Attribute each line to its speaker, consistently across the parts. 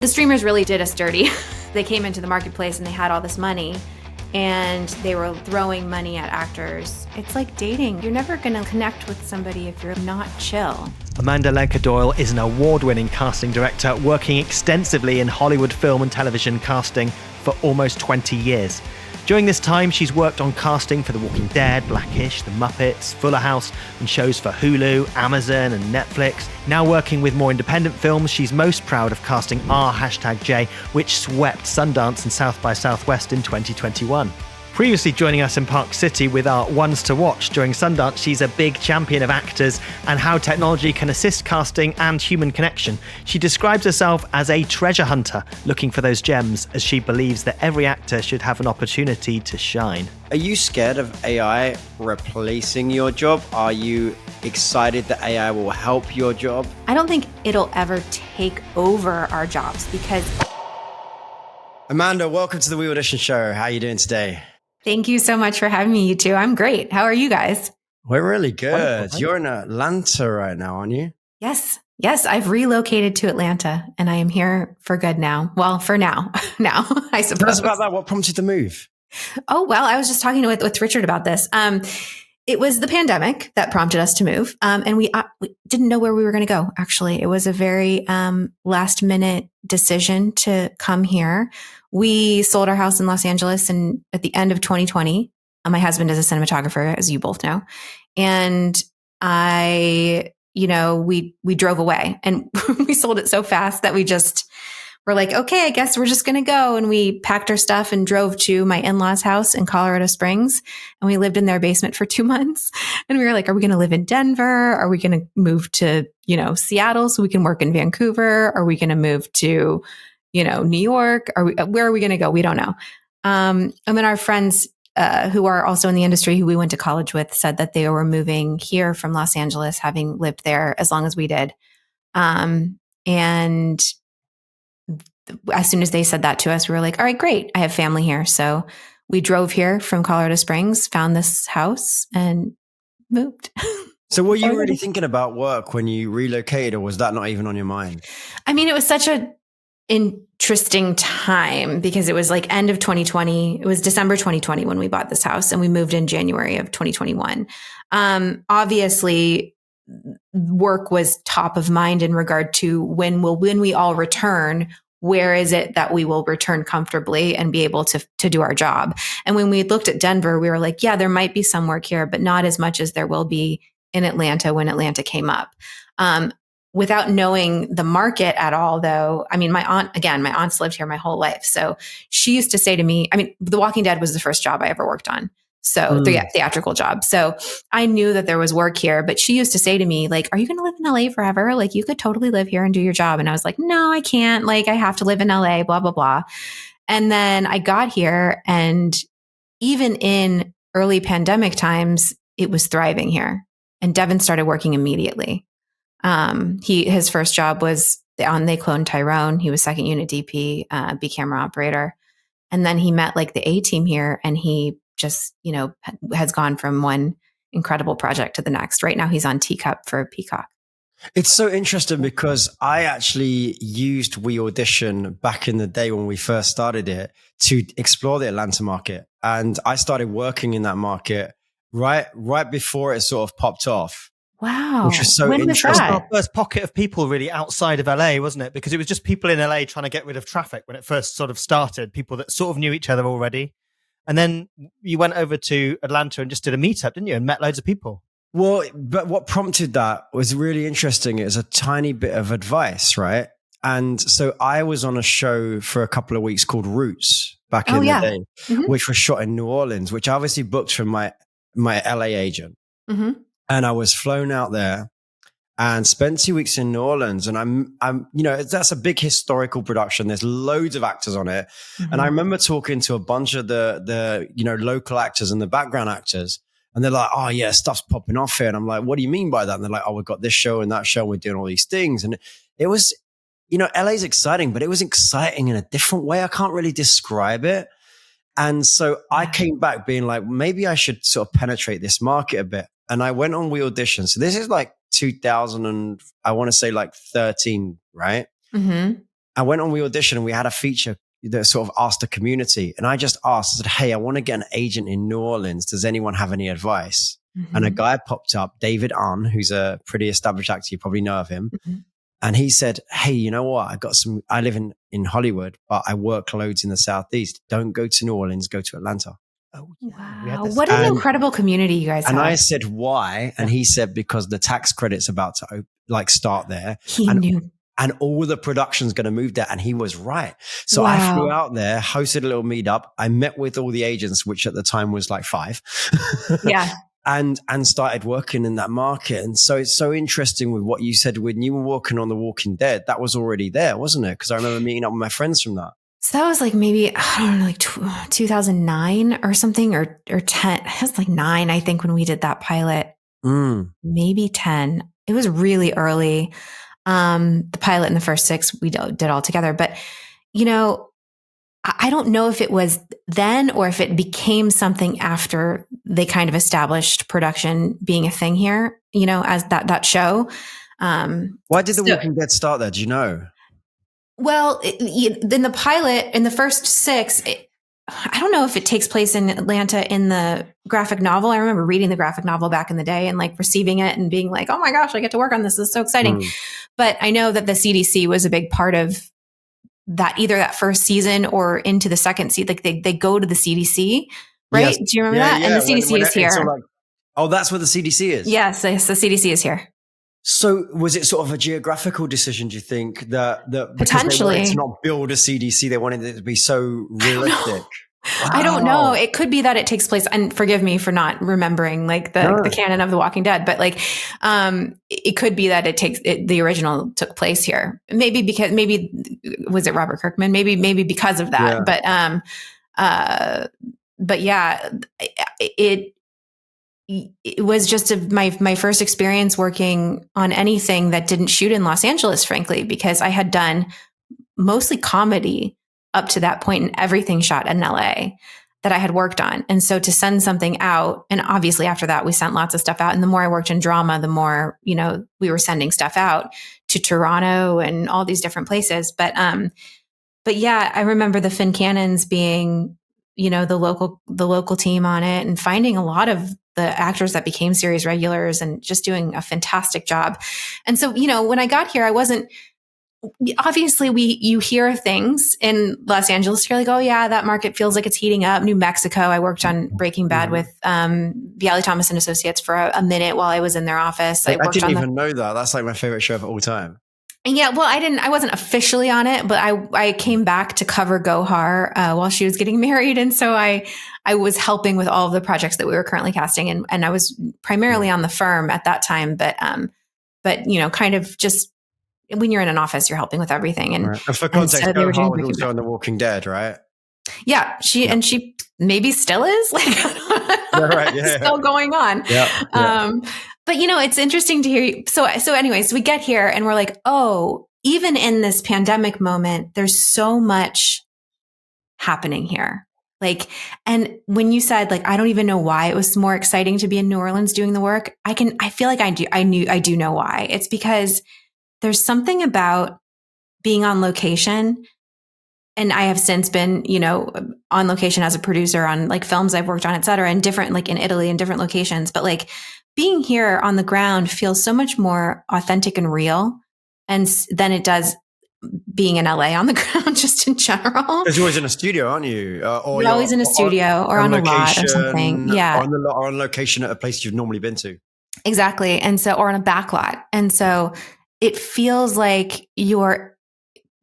Speaker 1: The streamers really did us dirty. They came into the marketplace and they had all this money and they were throwing money at actors. It's like dating. You're never going to connect with somebody if you're not chill.
Speaker 2: Amanda Lenker Doyle is an award-winning casting director working extensively in Hollywood film and television casting for almost 20 years. During this time, she's worked on casting for The Walking Dead, Blackish, The Muppets, Fuller House, and shows for Hulu, Amazon, and Netflix. Now working with more independent films, she's most proud of casting R#J, which swept Sundance and South by Southwest in 2021. Previously joining us in Park City with our Ones to Watch during Sundance, she's a big champion of actors and how technology can assist casting and human connection. She describes herself as a treasure hunter, looking for those gems, as she believes that every actor should have an opportunity to shine.
Speaker 3: Are you scared of AI replacing your job? Are you excited that AI will help your job?
Speaker 1: I don't think it'll ever take over our jobs because...
Speaker 3: Amanda, welcome to the WeAudition Show. How are you doing today?
Speaker 1: Thank you so much for having me, you two. I'm great. How are you guys?
Speaker 3: We're really good. Wonderful. You're in Atlanta right now, aren't you?
Speaker 1: Yes. I've relocated to Atlanta and I am here for good now. Well, for now, I suppose.
Speaker 3: Tell us about that. What prompted the move?
Speaker 1: Oh, well, I was just talking with Richard about this. It was the pandemic that prompted us to move. And we didn't know where we were going to go, actually. It was a very last minute decision to come here. We sold our house in Los Angeles at the end of 2020. My husband is a cinematographer, as you both know. And we drove away and we sold it so fast that we just were like, okay, I guess we're just going to go. And we packed our stuff and drove to my in-laws' house in Colorado Springs. And we lived in their basement for 2 months. And we were like, are we going to live in Denver? Are we going to move to, Seattle so we can work in Vancouver? Are we going to move to, New York? Where are we going to go? We don't know. And then our friends who are also in the industry, who we went to college with, said that they were moving here from Los Angeles, having lived there as long as we did. And as soon as they said that to us, we were like, all right, great. I have family here. So we drove here from Colorado Springs, found this house and moved.
Speaker 3: So were you really thinking about work when you relocated, or was that not even on your mind?
Speaker 1: I mean, it was such an interesting time because it was like end of 2020. It was December 2020 when we bought this house and we moved in January of 2021. Obviously, work was top of mind in regard to when we all return, where is it that we will return comfortably and be able to do our job? And when we looked at Denver, we were like, yeah, there might be some work here, but not as much as there will be in Atlanta when Atlanta came up. Without knowing the market at all, though, I mean, my aunt's lived here my whole life. So she used to say to me, The Walking Dead was the first job I ever worked on. So the theatrical job. So I knew that there was work here, but she used to say to me, like, are you going to live in LA forever? Like, you could totally live here and do your job. And I was like, no, I can't. Like, I have to live in LA, blah, blah, blah. And then I got here, and even in early pandemic times, it was thriving here. And Devin started working immediately. His first job was They cloned Tyrone. He was second unit DP, B camera operator. And then he met like the A team here, and he just, has gone from one incredible project to the next. Right now he's on Teacup for Peacock.
Speaker 3: It's so interesting because I actually used WeAudition back in the day when we first started it to explore the Atlanta market. And I started working in that market right before it sort of popped off.
Speaker 1: Wow.
Speaker 3: Which was so
Speaker 1: when
Speaker 3: interesting.
Speaker 1: Was that?
Speaker 2: Our first pocket of people really outside of LA, wasn't it? Because it was just people in LA trying to get rid of traffic when it first sort of started, people that sort of knew each other already. And then you went over to Atlanta and just did a meetup, didn't you? And met loads of people.
Speaker 3: Well, but what prompted that was really interesting. It was a tiny bit of advice, right? And so I was on a show for a couple of weeks called Roots back in the day, which was shot in New Orleans, which I obviously booked from my LA agent. Mm-hmm. And I was flown out there and spent 2 weeks in New Orleans. And I'm, that's a big historical production. There's loads of actors on it. Mm-hmm. And I remember talking to a bunch of the local actors and the background actors. And they're like, oh yeah, stuff's popping off here. And I'm like, what do you mean by that? And they're like, oh, we've got this show and that show. And we're doing all these things. And it was, LA's exciting, but it was exciting in a different way. I can't really describe it. And so I came back being like, maybe I should sort of penetrate this market a bit. And I went on WeAudition. So this is like 2000 and I want to say like 13, right? Mm-hmm. I went on WeAudition and we had a feature that sort of asked the community. And I just asked, I said, hey, I want to get an agent in New Orleans. Does anyone have any advice? Mm-hmm. And a guy popped up, David Ahn, who's a pretty established actor. You probably know of him. Mm-hmm. And he said, hey, you know what? I live in Hollywood, but I work loads in the Southeast. Don't go to New Orleans, go to Atlanta.
Speaker 2: Oh,
Speaker 1: wow. What an incredible community you guys have.
Speaker 3: And I said, why? And he said, because the tax credit's about to start there.
Speaker 1: He knew.
Speaker 3: And all the production's going to move there. And he was right. So I flew out there, hosted a little meetup. I met with all the agents, which at the time was like 5.
Speaker 1: Yeah.
Speaker 3: And started working in that market. And so it's so interesting with what you said when you were working on The Walking Dead, that was already there, wasn't it? Because I remember meeting up with my friends from that.
Speaker 1: So that was like maybe, I don't know, like 2009 or something, or 10. It was like 9, I think, when we did that pilot. Maybe 10. It was really early. The pilot and the first 6 we did all together. But, you know, I don't know if it was then or if it became something after they kind of established production being a thing here, you know, as that show.
Speaker 3: Why did The Walking Dead start there? Do you know?
Speaker 1: Well, in the pilot, in the first 6, I don't know if it takes place in Atlanta in the graphic novel. I remember reading the graphic novel back in the day and like receiving it and being like, oh my gosh, I get to work on this. This is so exciting. But I know that the CDC was a big part of that, either that first season or into the second season. Like they go to the CDC, right? Yes. Do you remember that? And the CDC is here.
Speaker 3: That's where the CDC is.
Speaker 1: Yes, the CDC is here.
Speaker 3: So was it sort of a geographical decision, do you think, that
Speaker 1: potentially
Speaker 3: they wanted to not build a CDC, they wanted it to be so realistic?
Speaker 1: Wow. I don't know. It could be that it takes place, and forgive me for not remembering like the canon of The Walking Dead, but like it could be that the original took place here. Maybe was it Robert Kirkman? Maybe because of that. Yeah. But yeah, it was just my first experience working on anything that didn't shoot in Los Angeles, frankly, because I had done mostly comedy up to that point and everything shot in LA that I had worked on. And so to send something out, and obviously after that, we sent lots of stuff out. And the more I worked in drama, the more, you know, we were sending stuff out to Toronto and all these different places. But yeah, I remember the Finn Cannons being, you know, the local team on it, and finding a lot of the actors that became series regulars and just doing a fantastic job. And so, you know, when I got here, I wasn't, obviously you hear things in Los Angeles, you're like, oh yeah, that market feels like it's heating up. New Mexico, I worked on Breaking Bad with Bialy Thomas and Associates for a minute while I was in their office.
Speaker 3: I didn't even know that. That's like my favorite show of all time.
Speaker 1: Yeah, well, I wasn't officially on it, but I came back to cover Gohar while she was getting married. And so I was helping with all of the projects that we were currently casting. And I was primarily on the firm at that time, but you know, kind of just, when you're in an office, you're helping with everything. And
Speaker 3: for context, Gohar was also on The Walking Dead, right?
Speaker 1: Yeah, and she maybe still is, like, still going on. Yeah. But you know, it's interesting to hear you. So anyways, we get here and we're like, oh, even in this pandemic moment, there's so much happening here. Like, and when you said, like, I don't even know why it was more exciting to be in New Orleans doing the work, I feel like I do know why. It's because there's something about being on location. And I have since been, you know, on location as a producer on like films I've worked on, et cetera, and different, like in Italy and different locations. But like being here on the ground feels so much more authentic and real than it does being in LA on the ground, just in general.
Speaker 3: Because you're always in a studio, aren't you?
Speaker 1: You're always in a studio or on a lot or something. Yeah.
Speaker 3: Or on location at a place you've normally been to.
Speaker 1: Exactly. And so, or on a back lot. And so it feels like you're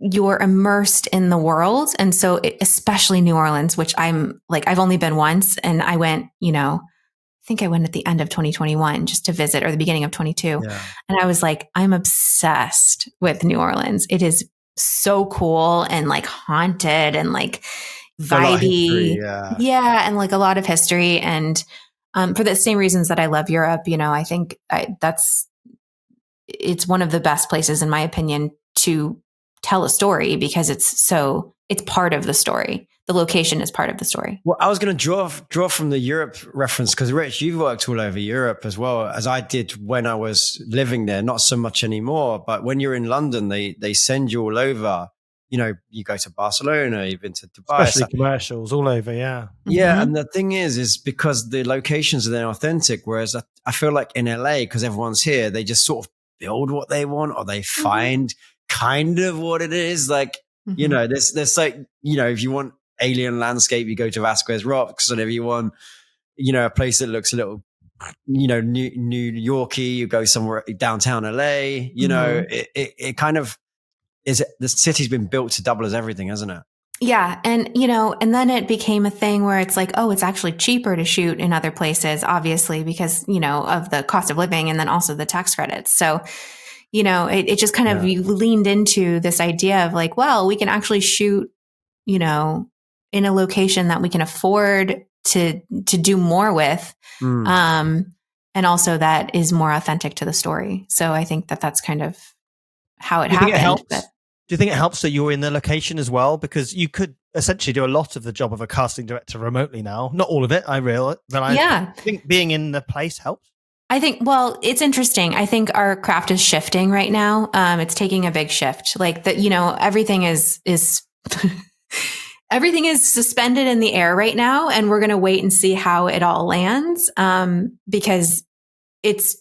Speaker 1: immersed in the world. And so especially New Orleans, which I'm like, I've only been once, and I went, you know, I think I went at the end of 2021 just to visit, or the beginning of 22. Yeah. And I was like, I'm obsessed with New Orleans. It is so cool and like haunted and like vibey. Yeah. And like a lot of history. And for the same reasons that I love Europe, you know, I think it's one of the best places, in my opinion, to tell a story, because it's part of the story. The location is part of the story.
Speaker 3: Well, I was going to draw from the Europe reference, because Rich, you've worked all over Europe as well as I did when I was living there. Not so much anymore, but when you're in London, they send you all over. you go to Barcelona, you've been to Dubai.
Speaker 2: Especially commercials all over, yeah.
Speaker 3: Yeah,
Speaker 1: Mm-hmm.
Speaker 3: and the thing is because the locations are then authentic, whereas I feel like in LA, because everyone's here, they just sort of build what they want, or they find kind of what it is. Like, there's like, if you want alien landscape, you go to Vasquez Rocks, and if you want, a place that looks a little, New Yorky, you go somewhere downtown LA. It kind of is. The city's been built to double as everything, hasn't it?
Speaker 1: Yeah. And, and then it became a thing where it's like, oh, it's actually cheaper to shoot in other places, obviously, because, of the cost of living and then also the tax credits. So, it just kind of leaned into this idea of like, well, we can actually shoot, in a location that we can afford to do more with. And also that is more authentic to the story. So I think that that's kind of how it happened.
Speaker 2: Do you think it helps that you're in the location as well? Because you could essentially do a lot of the job of a casting director remotely now. Not all of it, I realize. But I think being in the place helps.
Speaker 1: I think, well, it's interesting. I think our craft is shifting right now. It's taking a big shift. Like that, everything is everything is suspended in the air right now. And we're going to wait and see how it all lands. Because it's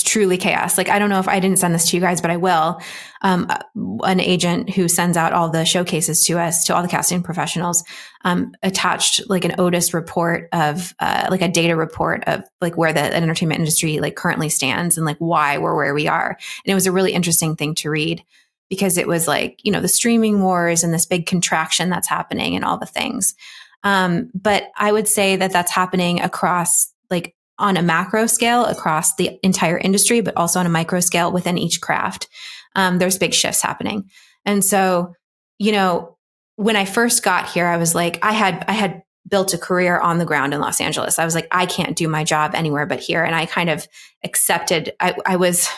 Speaker 1: truly chaos. Like, I don't know if I didn't send this to you guys, but I will. An agent who sends out all the showcases to us, to all the casting professionals, attached like an Otis report of, like a data report of like where the entertainment industry like currently stands and like why we're where we are. And it was a really interesting thing to read because it was like, the streaming wars and this big contraction that's happening and all the things. But I would say that that's happening across like on a macro scale across the entire industry, but also on a micro scale within each craft. There's big shifts happening. And so, when I first got here, I was like, I had built a career on the ground in Los Angeles. I was like, I can't do my job anywhere but here. And I kind of accepted, I was,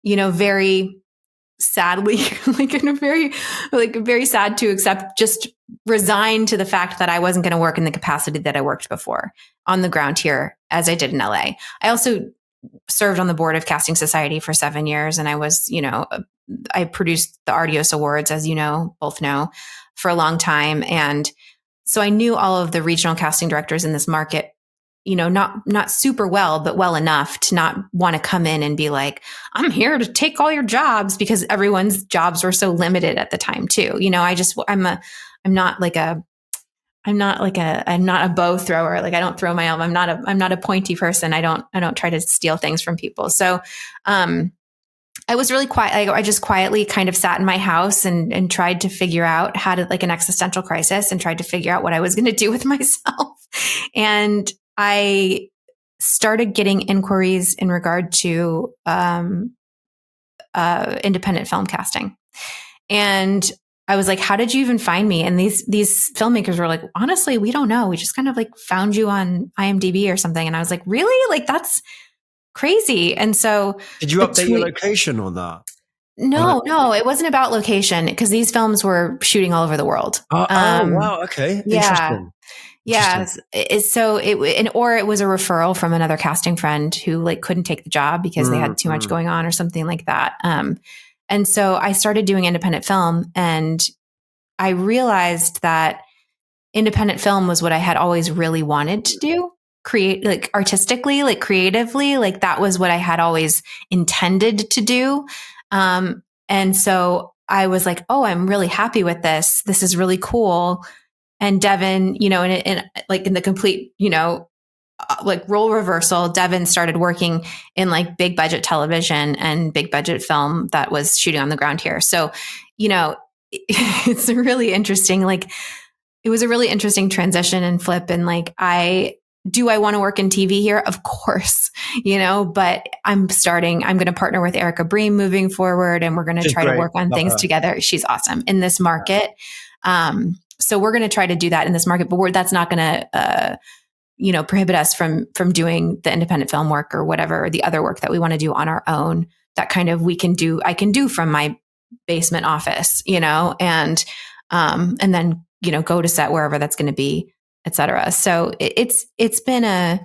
Speaker 1: very sadly, like in a very sad to accept, just resign to the fact that I wasn't going to work in the capacity that I worked before on the ground here as I did in LA. I also served on the board of Casting Society for 7 years. And I was, I produced the Artios Awards, as both know, for a long time. And so I knew all of the regional casting directors in this market, not super well, but well enough to not want to come in and be like, I'm here to take all your jobs, because everyone's jobs were so limited at the time too. I'm not a bow thrower. Like I don't throw my own. I'm not a pointy person. I don't try to steal things from people. So, I was really quiet. I just quietly kind of sat in my house and tried to figure out how to, like, an existential crisis, and tried to figure out what I was going to do with myself. And I started getting inquiries in regard to, independent film casting. And I was like, how did you even find me? And these filmmakers were like, honestly, we don't know. We just kind of like found you on IMDb or something. And I was like, really? Like, that's crazy. And so
Speaker 3: did you update your location on that?
Speaker 1: No, it wasn't about location, because these films were shooting all over the world.
Speaker 3: Wow. Okay. Interesting.
Speaker 1: Yeah. So it was a referral from another casting friend who like couldn't take the job because they had too much going on or something like that. And so I started doing independent film, and I realized that independent film was what I had always really wanted to do. Create, like, artistically, like creatively, like that was what I had always intended to do. And so I was like, oh, I'm really happy with this. This is really cool. And Devin, in the complete, like role reversal, Devin started working in like big budget television and big budget film that was shooting on the ground here. So, it's a really interesting, like, it was a really interesting transition and flip. And like, do I want to work in TV here? Of course, but I'm going to partner with Erica Bream moving forward, and we're going to try to work on things together. She's awesome in this market. So we're going to try to do that in this market, but that's not going to, prohibit us from doing the independent film work or whatever, or the other work that we want to do on our own. That kind of I can do from my basement office, and then, go to set wherever that's going to be, et cetera. So it's been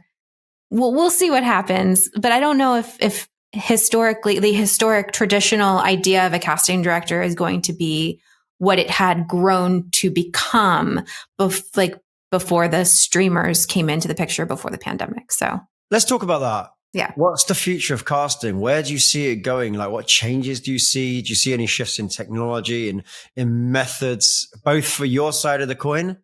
Speaker 1: we'll see what happens, but I don't know if historically the historic traditional idea of a casting director is going to be what it had grown to become before the streamers came into the picture before the pandemic. So
Speaker 3: let's talk about that.
Speaker 1: Yeah.
Speaker 3: What's the future of casting? Where do you see it going? Like, what changes do you see? Do you see any shifts in technology and in methods, both for your side of the coin?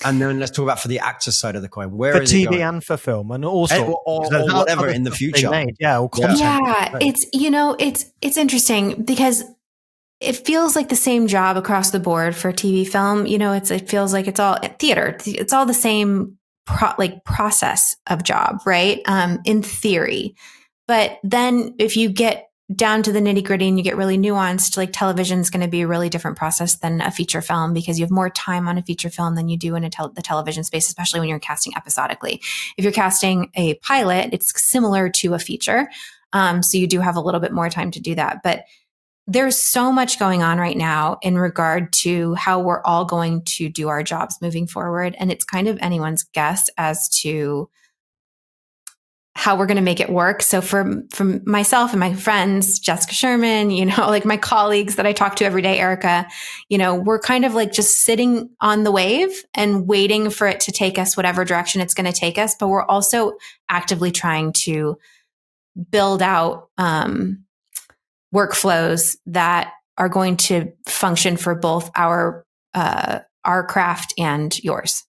Speaker 3: And then let's talk about for the actor side of the coin. Where
Speaker 2: for
Speaker 3: is
Speaker 2: TV
Speaker 3: it going?
Speaker 2: and for film and also
Speaker 3: or whatever in the future.
Speaker 2: Yeah, or content.
Speaker 1: Yeah, it's interesting because it feels like the same job across the board for TV, film. It feels like it's all theater. It's all the same process of job, right? In theory. But then if you get down to the nitty gritty and you get really nuanced, like television is going to be a really different process than a feature film because you have more time on a feature film than you do in the television space, especially when you're casting episodically. If you're casting a pilot, it's similar to a feature. So you do have a little bit more time to do that. But there's so much going on right now in regard to how we're all going to do our jobs moving forward. And it's kind of anyone's guess as to how we're going to make it work. So for myself and my friends, Jessica Sherman, like my colleagues that I talk to every day, Erica, we're kind of like just sitting on the wave and waiting for it to take us whatever direction it's going to take us. But we're also actively trying to build out, workflows that are going to function for both our craft and yours.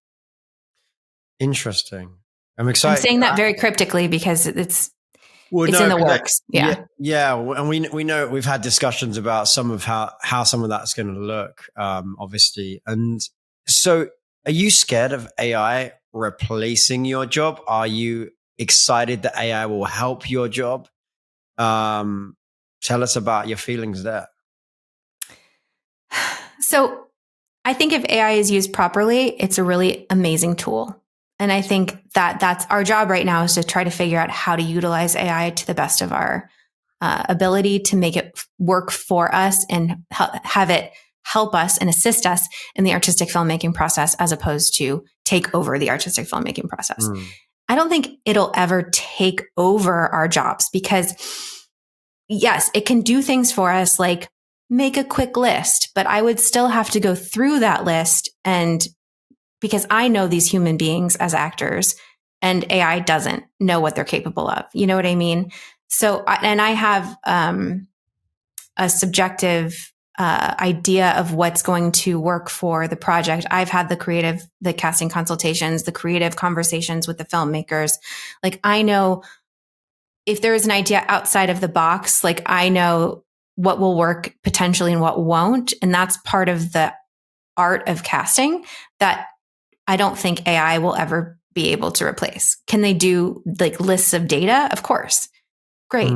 Speaker 3: Interesting. I'm excited.
Speaker 1: I'm saying that very cryptically because it's in the works. Yeah.
Speaker 3: And we know we've had discussions about some of how some of that's going to look, obviously. And so are you scared of AI replacing your job? Are you excited that AI will help your job? Tell us about your feelings there.
Speaker 1: So I think if AI is used properly, it's a really amazing tool. And I think that's our job right now is to try to figure out how to utilize AI to the best of our ability to make it work for us and have it help us and assist us in the artistic filmmaking process as opposed to take over the artistic filmmaking process. I don't think it'll ever take over our jobs because yes, it can do things for us like make a quick list, but I would still have to go through that list because I know these human beings as actors and AI doesn't know what they're capable of. You know what I mean? So, and I have a subjective idea of what's going to work for the project. I've had the casting consultations, the creative conversations with the filmmakers. Like I know if there is an idea outside of the box, like I know what will work potentially and what won't. And that's part of the art of casting that I don't think AI will ever be able to replace. Can they do like lists of data? Of course. Great.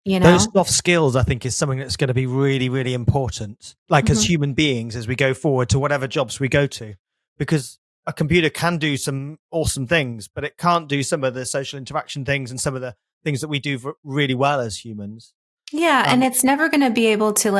Speaker 2: Those soft skills, I think, is something that's going to be really, really important. Like as human beings, as we go forward to whatever jobs we go to, because a computer can do some awesome things, but it can't do some of the social interaction things and some of the things that we do really well as humans.
Speaker 1: Yeah. And it's never going to be able to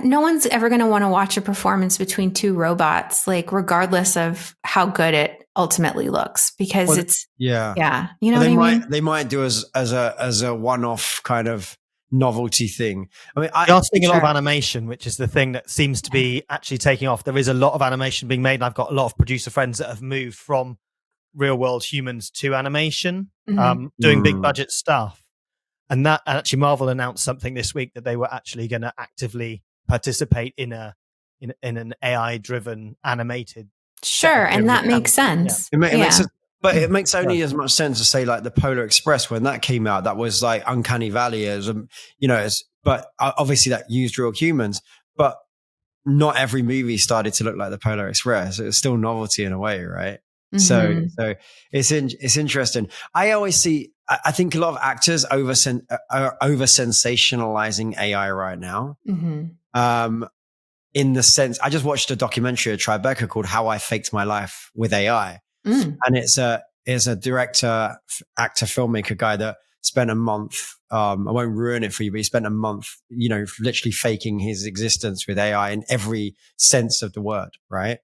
Speaker 1: no one's ever going to want to watch a performance between two robots, like regardless of how good it ultimately looks, because You know what I mean?
Speaker 3: They might do as a one-off kind of novelty thing. I mean,
Speaker 2: we are seeing a lot of animation, which is the thing that seems to be actually taking off. There is a lot of animation being made. And I've got a lot of producer friends that have moved from real world humans to animation, doing big budget stuff. And actually Marvel announced something this week that they were actually going to actively participate in an AI driven animated.
Speaker 1: Sure. And that makes sense.
Speaker 3: Yeah. It makes sense. But it makes only as much sense to say like the Polar Express, when that came out, that was like Uncanny Valley but obviously that used real humans, but not every movie started to look like the Polar Express. It was still novelty in a way. Right. So it's interesting. I think a lot of actors are over sensationalizing AI right now. In the sense, I just watched a documentary of Tribeca called "How I Faked My Life with AI," and it's a director, actor, filmmaker guy that spent a month. I won't ruin it for you, but he spent a month, literally faking his existence with AI in every sense of the word, right?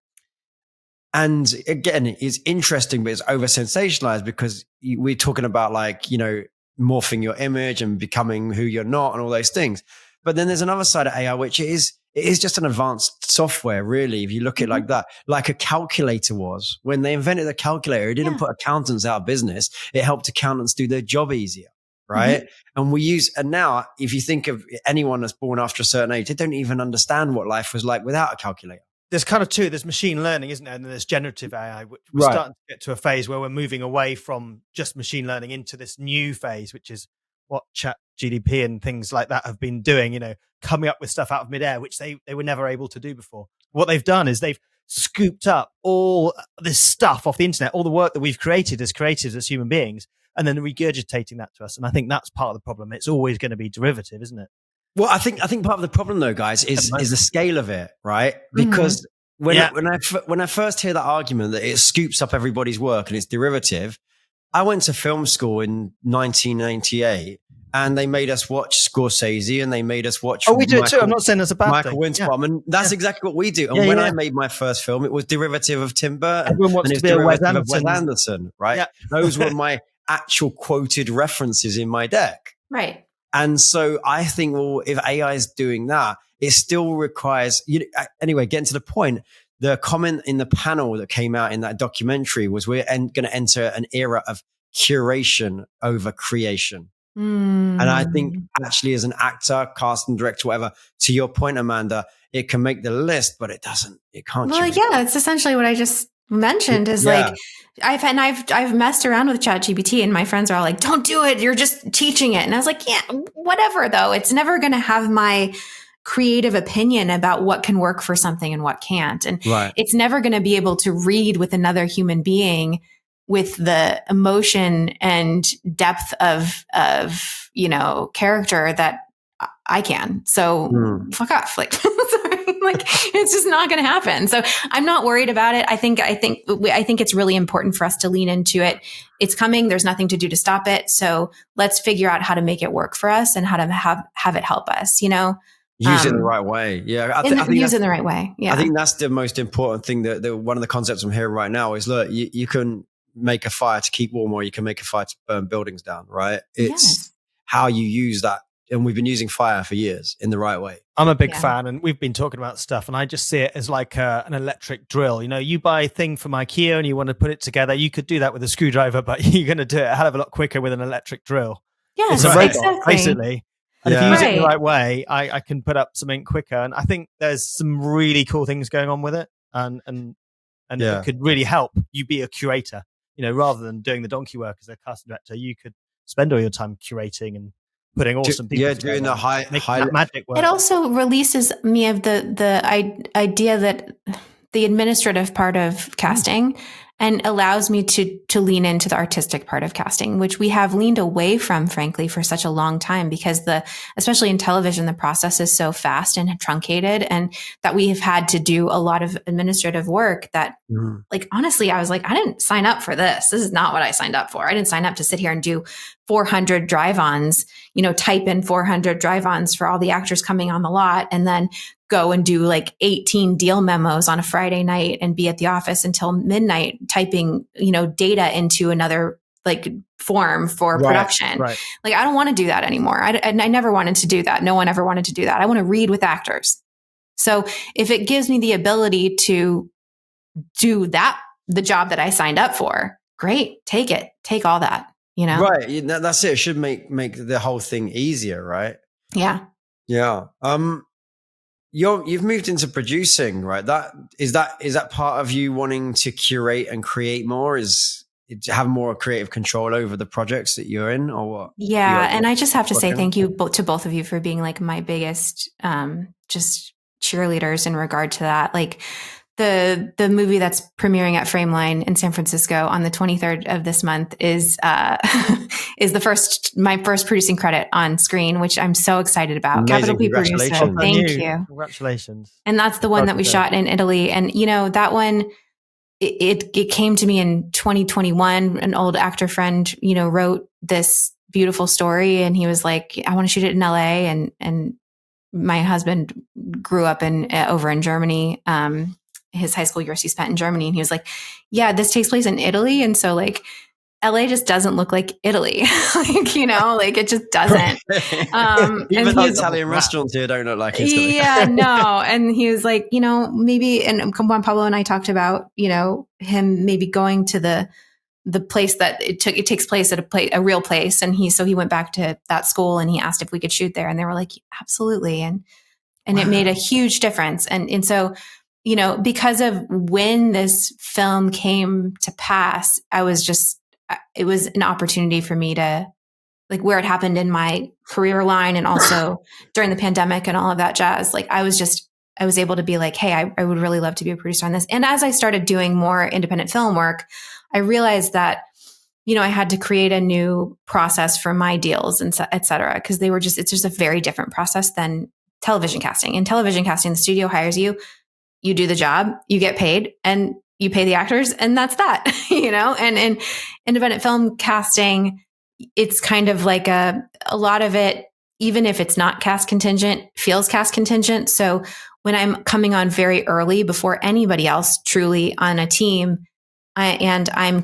Speaker 3: And again, it's interesting, but it's over sensationalized because we're talking about morphing your image and becoming who you're not and all those things. But then there's another side of AI, which is it is just an advanced software, really, if you look at it like that, like a calculator was. When they invented the calculator, it didn't put accountants out of business. It helped accountants do their job easier, right? And now, if you think of anyone that's born after a certain age, they don't even understand what life was like without a calculator.
Speaker 2: There's kind of two. There's machine learning, isn't there? And then there's generative AI, which we're starting to get to a phase where we're moving away from just machine learning into this new phase, which is what ChatGPT and things like that have been doing, coming up with stuff out of midair, which they were never able to do before. What they've done is they've scooped up all this stuff off the internet, all the work that we've created as creatives, as human beings, and then regurgitating that to us. And I think that's part of the problem. It's always going to be derivative, isn't it?
Speaker 3: Well, I think part of the problem, though, guys, is the scale of it, right? Because when I first hear that argument that it scoops up everybody's work and it's derivative, I went to film school in 1998. And they made us watch Scorsese, and they made us watch.
Speaker 2: Oh, we do it too. I'm not saying that's a bad
Speaker 3: Michael
Speaker 2: thing.
Speaker 3: Winsbottom, and that's exactly what we do. And when I made my first film, it was derivative of Tim Burton.
Speaker 2: Everyone wants
Speaker 3: and
Speaker 2: to be a Wes
Speaker 3: Anderson, right? Yeah. Those were my actual quoted references in my deck.
Speaker 1: Right.
Speaker 3: And so I think, well, if AI is doing that, it still requires. Anyway, getting to the point. The comment in the panel that came out in that documentary was, we're going to enter an era of curation over creation. And I think actually, as an actor, casting director, whatever, to your point, Amanda, it can make the list, but it can't.
Speaker 1: Well, it's essentially what I just mentioned is like, I've messed around with ChatGPT, and my friends are all like, don't do it. You're just teaching it. And I was like, yeah, whatever though. It's never going to have my creative opinion about what can work for something and what can't. And it's never going to be able to read with another human being with the emotion and depth of character that I can. So fuck off. Like, sorry, like it's just not going to happen. So I'm not worried about it. I think it's really important for us to lean into it. It's coming. There's nothing to do to stop it. So let's figure out how to make it work for us and how to have it help us,
Speaker 3: Use it in the right way. Yeah. I think
Speaker 1: use it in the right way. Yeah.
Speaker 3: I think that's the most important thing that one of the concepts I'm hearing right now is, look, you can make a fire to keep warm, or you can make a fire to burn buildings down, right? It's how you use that. And we've been using fire for years in the right way.
Speaker 2: I'm a big fan, and we've been talking about stuff, and I just see it as like an electric drill. You buy a thing from IKEA and you want to put it together. You could do that with a screwdriver, but you're going to do it a hell of a lot quicker with an electric drill.
Speaker 1: Yes,
Speaker 2: it's a robot,
Speaker 1: exactly.
Speaker 2: basically. And if you use it in the right way, I can put up something quicker. And I think there's some really cool things going on with it. And it could really help you be a curator. Rather than doing the donkey work as a casting director, you could spend all your time curating and putting awesome people together.
Speaker 3: Doing the high
Speaker 2: magic work.
Speaker 1: It also releases me of the idea that the administrative part of casting, and allows me to lean into the artistic part of casting, which we have leaned away from, frankly, for such a long time, because especially in television, the process is so fast and truncated, and that we have had to do a lot of administrative work that, like, honestly, I was like, I didn't sign up for this. This is not what I signed up for. I didn't sign up to sit here and do 400 drive-ons, type in 400 drive-ons for all the actors coming on the lot, and then go and do like 18 deal memos on a Friday night and be at the office until midnight typing, data into another like form for production. Right. Like, I don't want to do that anymore. I never wanted to do that. No one ever wanted to do that. I want to read with actors. So if it gives me the ability to do that, the job that I signed up for, great, take it, take all that,
Speaker 3: Right. That's it. It should make the whole thing easier. Right.
Speaker 1: Yeah.
Speaker 3: Yeah. You've moved into producing, right? Is that part of you wanting to curate and create more? Is have more creative control over the projects that you're in, or what?
Speaker 1: Yeah, and I just have to say thank you to both of you for being like my biggest just cheerleaders in regard to that. Like the movie that's premiering at Frameline in San Francisco on the 23rd of this month is my first producing credit on screen, which I'm so excited about.
Speaker 3: Amazing.
Speaker 1: Capital P producer. Thank you.
Speaker 2: Congratulations.
Speaker 1: And that's the one that we shot in Italy. And that one, it came to me in 2021. An old actor friend, wrote this beautiful story, and he was like, I want to shoot it in LA. And my husband grew up over in Germany. His high school years he spent in Germany, and he was like, yeah, this takes place in Italy. And so like, LA just doesn't look like Italy. Like, like it just doesn't.
Speaker 3: Even the Italian restaurants here don't look like Italy.
Speaker 1: Yeah, no. And he was like, maybe, and Juan Pablo and I talked about, him maybe going to the place that it takes place at a real place. And he went back to that school and he asked if we could shoot there. And they were like, absolutely. And it made a huge difference. And so, because of when this film came to pass, it was an opportunity for me to, like, where it happened in my career line and also during the pandemic and all of that jazz. Like, I was able to be like, hey, I would really love to be a producer on this. And as I started doing more independent film work, I realized that, I had to create a new process for my deals and et cetera, because it's just a very different process than television casting. In television casting, the studio hires you, you do the job, you get paid, and you pay the actors, and that's that, and in independent film casting, it's kind of like a lot of it, even if it's not cast contingent, feels cast contingent. So when I'm coming on very early before anybody else truly on a team, I'm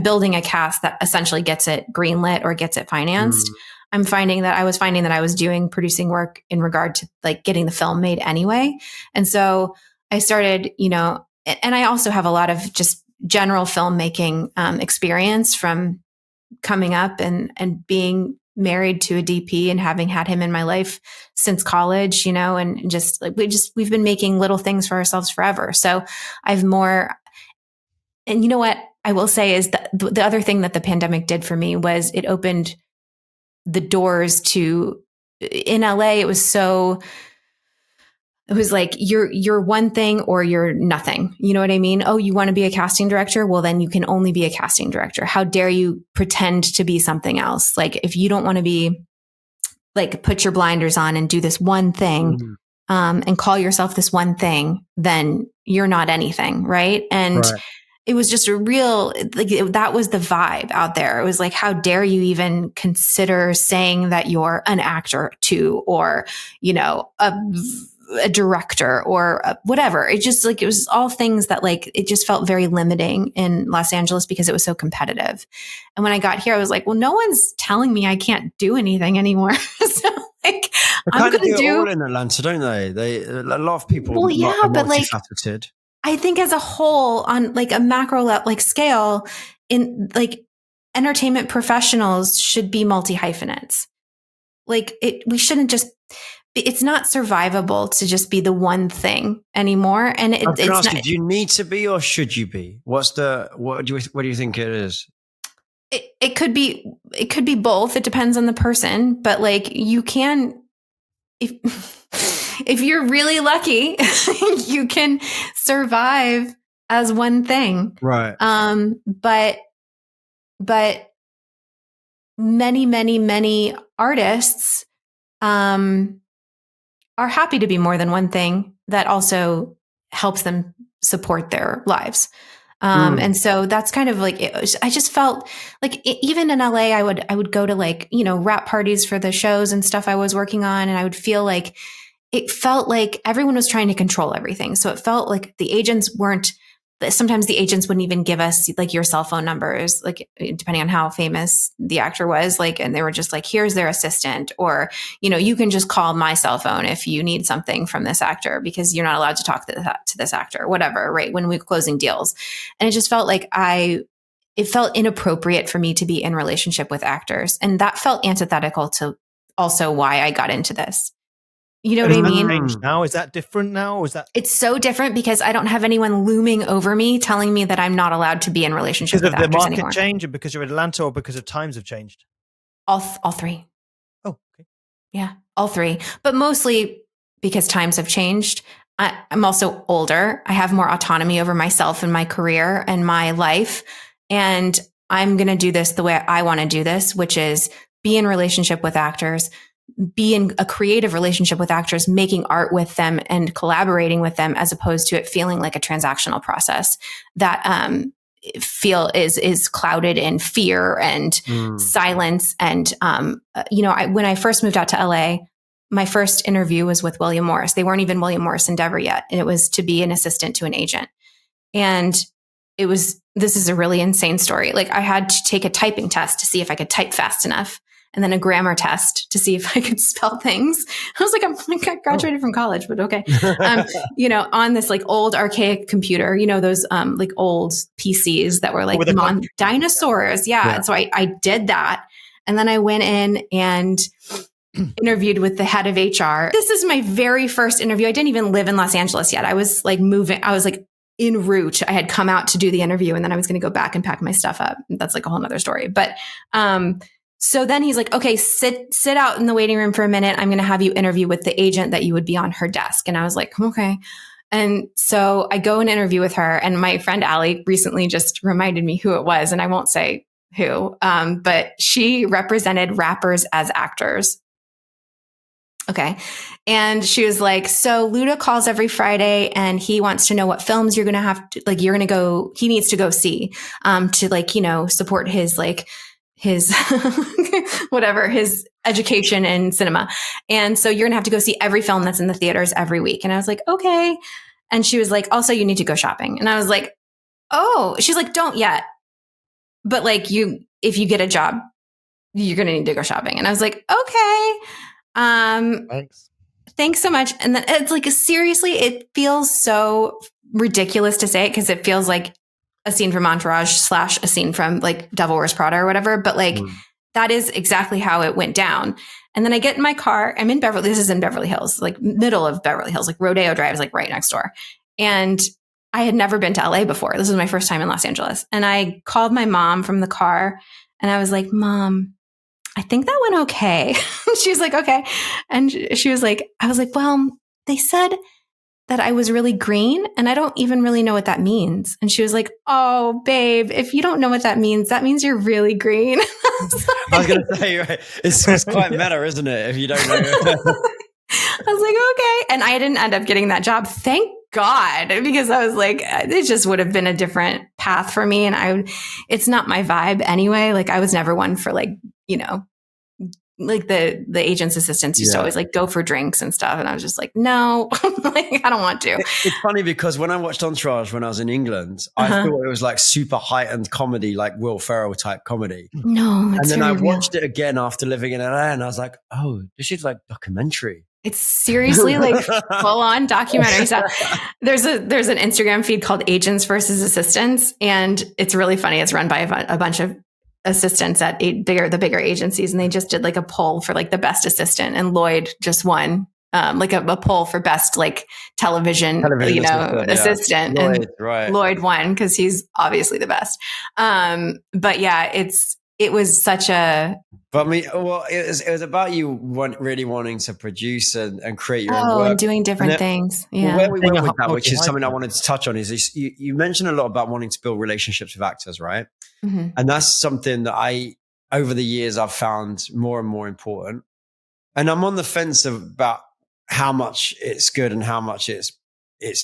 Speaker 1: building a cast that essentially gets it greenlit or gets it financed. I'm finding that I was doing producing work in regard to like getting the film made anyway. And so I started, and I also have a lot of just general filmmaking experience from coming up and being married to a DP and having had him in my life since college, and just like we've been making little things for ourselves forever. So I've more, and you know what I will say is that the other thing that the pandemic did for me was it opened the doors to, in LA, it was like, you're one thing or you're nothing. You know what I mean? Oh, you want to be a casting director? Well, then you can only be a casting director. How dare you pretend to be something else? Like, if you don't want to be like, put your blinders on and do this one thing, and call yourself this one thing, then you're not anything. Right. And it was just a real, that was the vibe out there. It was like, how dare you even consider saying that you're an actor too, or, a director or whatever. It just it was all things that it just felt very limiting in Los Angeles because it was so competitive. And when I got here, I was like, well, no one's telling me I can't do anything anymore. So I'm going to do
Speaker 3: all in Atlanta, don't they? A lot of people.
Speaker 1: Well, yeah, but
Speaker 3: multifaceted.
Speaker 1: I think as a whole, on a macro scale, in entertainment professionals should be multi-hyphenates. We shouldn't just. It's not survivable to just be the one thing anymore. And it's not.
Speaker 3: Do you need to be, or should you be? What do you think it is?
Speaker 1: It could be both. It depends on the person, but you can, if you're really lucky, you can survive as one thing.
Speaker 3: Right.
Speaker 1: But many artists, are happy to be more than one thing that also helps them support their lives. And so that's kind of I just felt even in LA, I would go to wrap parties for the shows and stuff I was working on. And I would feel it felt like everyone was trying to control everything. So it felt like sometimes the agents wouldn't even give us your cell phone numbers, depending on how famous the actor was, and they were just here's their assistant, or, you can just call my cell phone if you need something from this actor because you're not allowed to talk to this actor, whatever. Right. When we were closing deals. And it just felt it felt inappropriate for me to be in relationship with actors. And that felt antithetical to also why I got into this. You know what I mean?
Speaker 2: Now, is that different now? Or is that?
Speaker 1: It's so different because I don't have anyone looming over me telling me that I'm not allowed to be in relationship with actors anymore. Because of the
Speaker 2: market change, and because you're in Atlanta, or because of times have changed?
Speaker 1: All three.
Speaker 2: Oh, okay.
Speaker 1: Yeah, all three. But mostly because times have changed. I'm also older. I have more autonomy over myself and my career and my life. And I'm going to do this the way I want to do this, which is be in relationship with actors, be in a creative relationship with actors, making art with them and collaborating with them, as opposed to it feeling like a transactional process that is clouded in fear and silence. And when I first moved out to LA, my first interview was with William Morris. They weren't even William Morris Endeavor yet, and it was to be an assistant to an agent. And it was this is a really insane story. Like I had to take a typing test to see if I could type fast enough, and then a grammar test to see if I could spell things. I was like, I graduated from college, but okay. On this like old archaic computer, those like old PCs that were like dinosaurs. Yeah. And so I did that. And then I went in and interviewed with the head of HR. This is my very first interview. I didn't even live in Los Angeles yet. I was like en route. I had come out to do the interview, and then I was going to go back and pack my stuff up. That's like a whole nother story. But, so then he's like, okay, sit out in the waiting room for a minute. I'm going to have you interview with the agent that you would be on her desk. And I was like, okay. And so I go and interview with her, and my friend Allie recently just reminded me who it was. And I won't say who, but she represented rappers as actors. Okay. And she was like, so Luda calls every Friday and he wants to know what films you're going to have to, like, he needs to go see, to like, support his, like, his whatever, his education in cinema. And so you're gonna have to go see every film that's in the theaters every week. And I was like, okay. And she was like, also you need to go shopping. And I was like, oh, she's like, don't yet. But like if you get a job, you're gonna need to go shopping. And I was like, okay. Thanks so much. And then it's like, seriously, it feels so ridiculous to say it because it feels like a scene from Entourage / a scene from like Devil Wears Prada or whatever. But like, that is exactly how it went down. And then I get in my car. I'm in this is in Beverly Hills, like middle of Beverly Hills, like Rodeo Drive is like right next door. And I had never been to LA before. This was my first time in Los Angeles. And I called my mom from the car and I was like, Mom, I think that went okay. She was like, okay. And she was like, I was like, well, they said that I was really green and I don't even really know what that means. And she was like, oh, babe, if you don't know what that means you're really green. I
Speaker 3: was going to say, right, it's quite meta, isn't it? If you don't know.
Speaker 1: I was like, okay. And I didn't end up getting that job. Thank God, because I was like, it just would have been a different path for me. And it's not my vibe anyway. Like I was never one for like, like the agent's assistants used to always like go for drinks and stuff. And I was just like, no, like, I don't want to.
Speaker 3: It's funny because when I watched Entourage when I was in England, I thought it was like super heightened comedy, like Will Ferrell type comedy.
Speaker 1: No.
Speaker 3: And then I watched it again after living in LA and I was like, oh, this is like documentary.
Speaker 1: It's seriously like full on documentary stuff. There's an Instagram feed called Agents versus Assistants. And it's really funny. It's run by a bunch of assistants at the bigger agencies. And they just did like a poll for like the best assistant, and Lloyd just won like a poll for best like television assistant.
Speaker 3: Lloyd,
Speaker 1: and
Speaker 3: right.
Speaker 1: Lloyd won because he's obviously the best. But yeah, it was such a.
Speaker 3: But I mean, well, it was about you really wanting to produce and create your own work.
Speaker 1: And doing different things. Yeah.
Speaker 3: Where we went with that, which is something I wanted to touch on, is you mentioned a lot about wanting to build relationships with actors, right? Mm-hmm. And that's something that over the years, I've found more and more important. And I'm on the fence about how much it's good and how much it's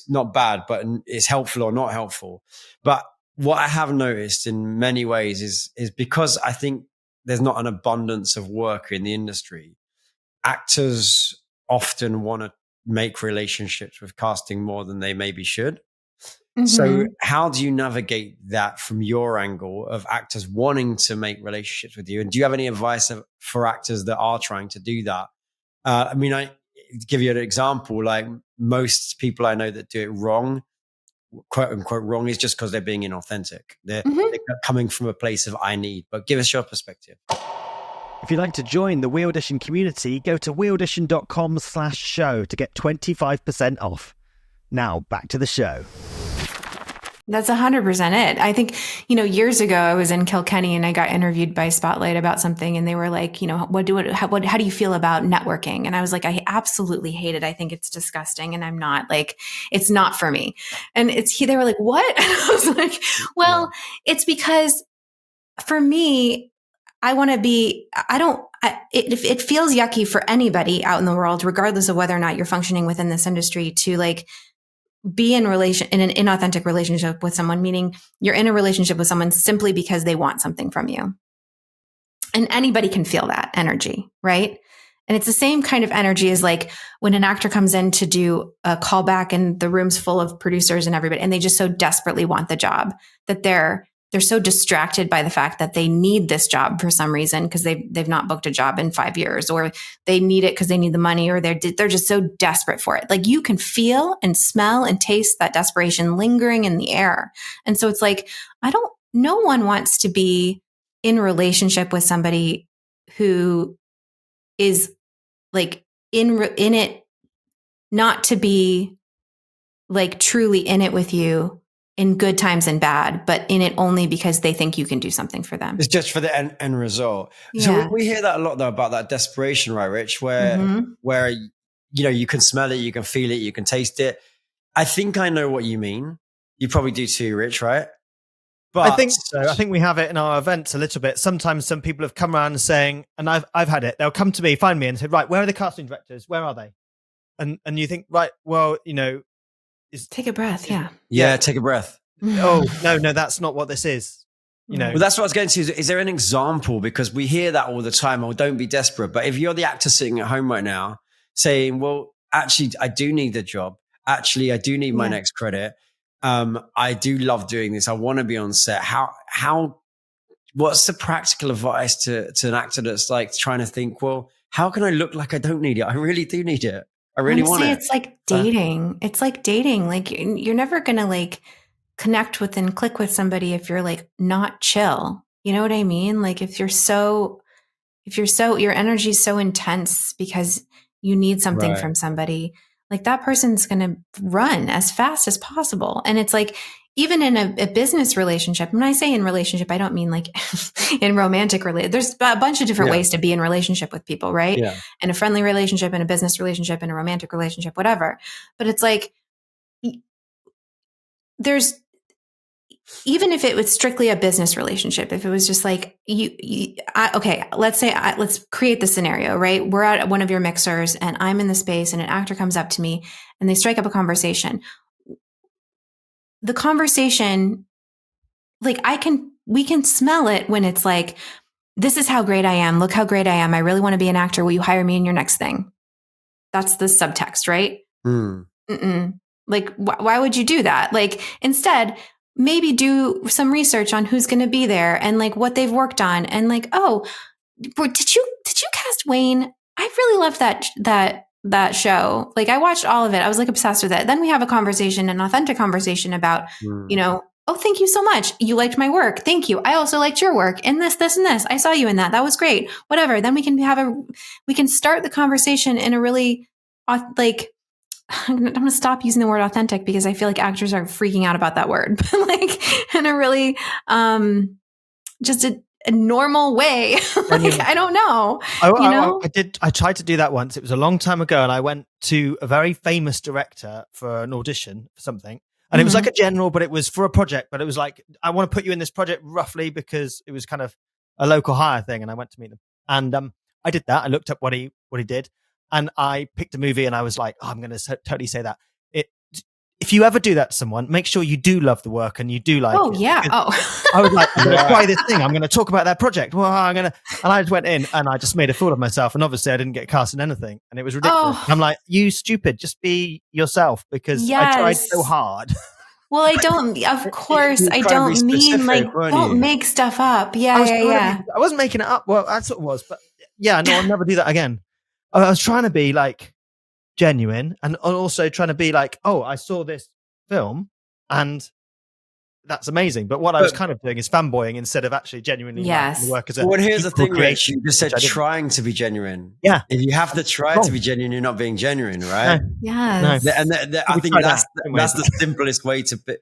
Speaker 3: not bad, but it's helpful or not helpful. But what I have noticed in many ways is because I think there's not an abundance of work in the industry, actors often want to make relationships with casting more than they maybe should. Mm-hmm. So how do you navigate that from your angle of actors wanting to make relationships with you? And do you have any advice for actors that are trying to do that? I mean, I give you an example, like most people I know that do it wrong, quote unquote wrong, is just because they're being inauthentic. They're coming from a place of I need. But give us your perspective.
Speaker 2: If you'd like to join the WeAudition community, go to weaudition.com/show to get 25% off. Now back to the show.
Speaker 1: That's 100% it. I think, years ago I was in Kilkenny and I got interviewed by Spotlight about something, and they were like, how do you feel about networking? And I was like, I absolutely hate it. I think it's disgusting. And I'm not like, it's not for me. And they were like, what? And I was like, well, it's because for me, I want to be, it feels yucky for anybody out in the world, regardless of whether or not you're functioning within this industry, to like, be in an inauthentic relationship with someone, meaning you're in a relationship with someone simply because they want something from you. And anybody can feel that energy, right? And it's the same kind of energy as like when an actor comes in to do a callback and the room's full of producers and everybody, and they just so desperately want the job that they're so distracted by the fact that they need this job for some reason because they've not booked a job in 5 years, or they need it because they need the money, or they're just so desperate for it. Like you can feel and smell and taste that desperation lingering in the air. And so it's like, no one wants to be in relationship with somebody who is like in it, not to be like truly in it with you in good times and bad, but in it only because they think you can do something for them.
Speaker 3: It's just for the end result.
Speaker 1: Yeah.
Speaker 3: So we hear that a lot though about that desperation, right, Rich? Where you can smell it, you can feel it, you can taste it. I think I know what you mean. You probably do too, Rich, right? But
Speaker 2: I think so. I think we have it in our events a little bit. Sometimes some people have come around and saying, and I've had it, they'll come to me, find me and say, right, where are the casting directors? Where are they? And you think, right, well,
Speaker 1: take a breath. Yeah.
Speaker 3: Yeah. Take a breath.
Speaker 2: Oh, no, that's not what this is.
Speaker 3: Well, that's what I was going to say. Is there an example? Because we hear that all the time. Oh, don't be desperate. But if you're the actor sitting at home right now saying, well, actually, I do need the job. Actually, I do need my next credit. I do love doing this. I want to be on set. What's the practical advice to an actor that's like trying to think, well, how can I look like I don't need it? I really do need it. I really want it.
Speaker 1: It's like dating. It's like dating. Like you're never going to like connect with and click with somebody if you're like not chill. You know what I mean? Like if your energy is so intense because you need something from somebody, like that person's going to run as fast as possible. And it's like, even in a business relationship, when I say in relationship, I don't mean like in romantic relationship. There's a bunch of different ways to be in relationship with people, right?
Speaker 3: Yeah.
Speaker 1: In a friendly relationship, in a business relationship, in a romantic relationship, whatever. But it's like, even if it was strictly a business relationship, if it was just like let's create the scenario, right? We're at one of your mixers and I'm in the space and an actor comes up to me and they strike up a conversation. The conversation, like we can smell it when it's like, this is how great I am. Look how great I am. I really want to be an actor. Will you hire me in your next thing? That's the subtext, right? Like, why would you do that? Like, instead, maybe do some research on who's going to be there and like what they've worked on. And like, oh, did you cast Wayne? I really loved that show. Like I watched all of it. I was like obsessed with it. Then we have an authentic conversation about, oh, thank you so much. You liked my work. Thank you. I also liked your work in this, and this. I saw you in that. That was great. Whatever. Then we can start the conversation in a really like, I'm going to stop using the word authentic because I feel like actors are freaking out about that word, but like in a really, just a normal way. Like, I don't know.
Speaker 2: I tried to do that once. It was a long time ago. And I went to a very famous director for an audition for something. And it was like a general, but it was for a project. But it was like, I want to put you in this project roughly because it was kind of a local hire thing. And I went to meet them. And I did that. I looked up what he did. And I picked a movie and I was like, oh, I'm going to totally say that. If you ever do that to someone, make sure you do love the work and you do like it.
Speaker 1: Yeah.
Speaker 2: I was like, I'm going to try this thing. I'm going to talk about that project. Well, and I just went in and I just made a fool of myself. And obviously I didn't get cast in anything. And it was ridiculous. I'm like, you stupid, just be yourself because I tried so hard.
Speaker 1: Well, I don't mean like, don't make stuff up. Yeah.
Speaker 2: I wasn't making it up. Well, that's what it was. But yeah, no, I'll never do that again. I was trying to be like genuine and also trying to be like, oh, I saw this film and that's amazing. But what I was kind of doing is fanboying instead of actually genuinely liking the work as a
Speaker 3: Well, here's the thing, Rich. You just said trying to be genuine.
Speaker 2: Yeah.
Speaker 3: If you have to try to be genuine, you're not being genuine, right?
Speaker 1: Yes.
Speaker 3: No. And I think that's the simplest way to be.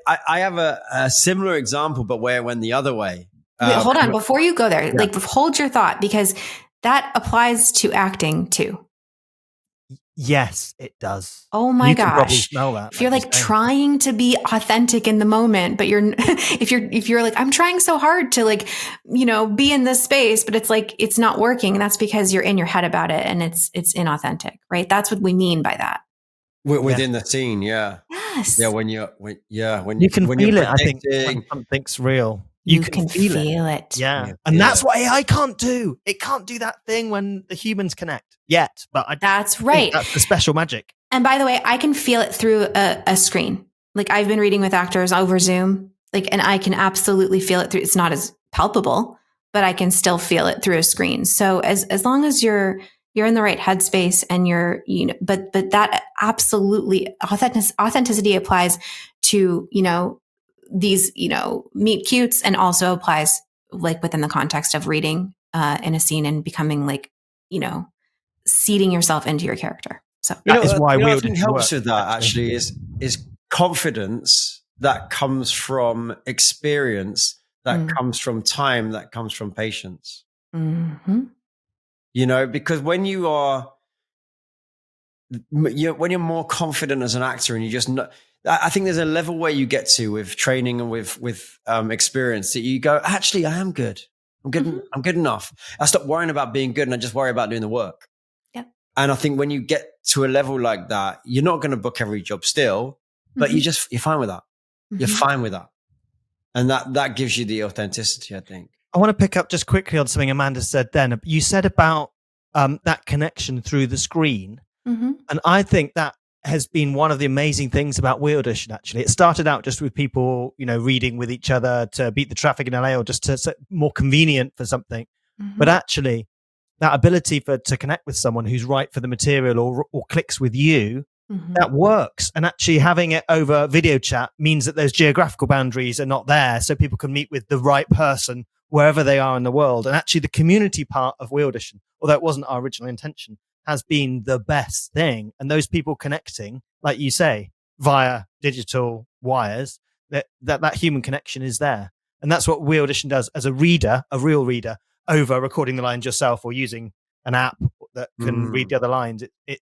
Speaker 3: I have a similar example, but where it went the other way.
Speaker 1: Wait, hold on. Before you go there, like hold your thought because that applies to acting too.
Speaker 2: Yes, it does.
Speaker 1: Oh my gosh.
Speaker 2: Probably smell that.
Speaker 1: If you're like trying to be authentic in the moment, but if you're like, I'm trying so hard to like, be in this space, but it's like, it's not working. That's because you're in your head about it and it's inauthentic, right? That's what we mean by that.
Speaker 3: Within the scene. Yeah.
Speaker 1: Yes.
Speaker 3: Yeah. When you
Speaker 2: can feel it, I think, when something's real.
Speaker 1: you can feel it.
Speaker 2: Yeah. And that's what AI can't do. It can't do that thing when the humans connect yet. But
Speaker 1: that's right.
Speaker 2: That's the special magic.
Speaker 1: And by the way, I can feel it through a screen. Like I've been reading with actors over Zoom, and I can absolutely feel it through. It's not as palpable, but I can still feel it through a screen. So as long as you're in the right headspace and but that absolutely authenticity applies to, these, meet cutes, and also applies like within the context of reading in a scene and becoming seeding yourself into your character. So
Speaker 2: that is why
Speaker 3: I think helps with that actually is confidence that comes from experience, that comes from time, that comes from patience.
Speaker 1: Mm-hmm.
Speaker 3: Because when you're more confident as an actor and you just know, I think there's a level where you get to with training and with experience that you go, actually, I am good. I'm good. Mm-hmm. I'm good enough. I stop worrying about being good and I just worry about doing the work.
Speaker 1: Yep.
Speaker 3: And I think when you get to a level like that, you're not going to book every job still, but you're fine with that. Mm-hmm. You're fine with that. And that gives you the authenticity, I think.
Speaker 2: I want to pick up just quickly on something Amanda said then. You said about that connection through the screen.
Speaker 1: Mm-hmm.
Speaker 2: And I think that has been one of the amazing things about WeAudition, actually. It started out just with people, reading with each other to beat the traffic in LA or just to more convenient for something. Mm-hmm. But actually, that ability to connect with someone who's right for the material or clicks with you, that works. And actually having it over video chat means that those geographical boundaries are not there. So people can meet with the right person wherever they are in the world. And actually the community part of WeAudition, although it wasn't our original intention, has been the best thing. And those people connecting, like you say, via digital wires, that human connection is there. And that's what WeAudition does as a reader, a real reader, over recording the lines yourself or using an app that can read the other lines.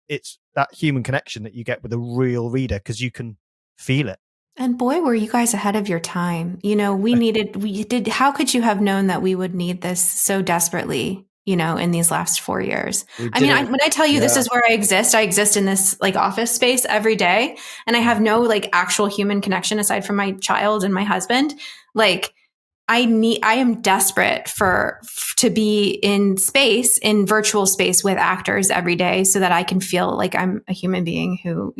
Speaker 2: It's that human connection that you get with a real reader because you can feel it.
Speaker 1: And boy, were you guys ahead of your time. How could you have known that we would need this so desperately, in these last 4 years? When I tell you this is where I exist in this office space every day, and I have no actual human connection aside from my child and my husband. I am desperate to be in virtual space with actors every day so that I can feel like I'm a human being who,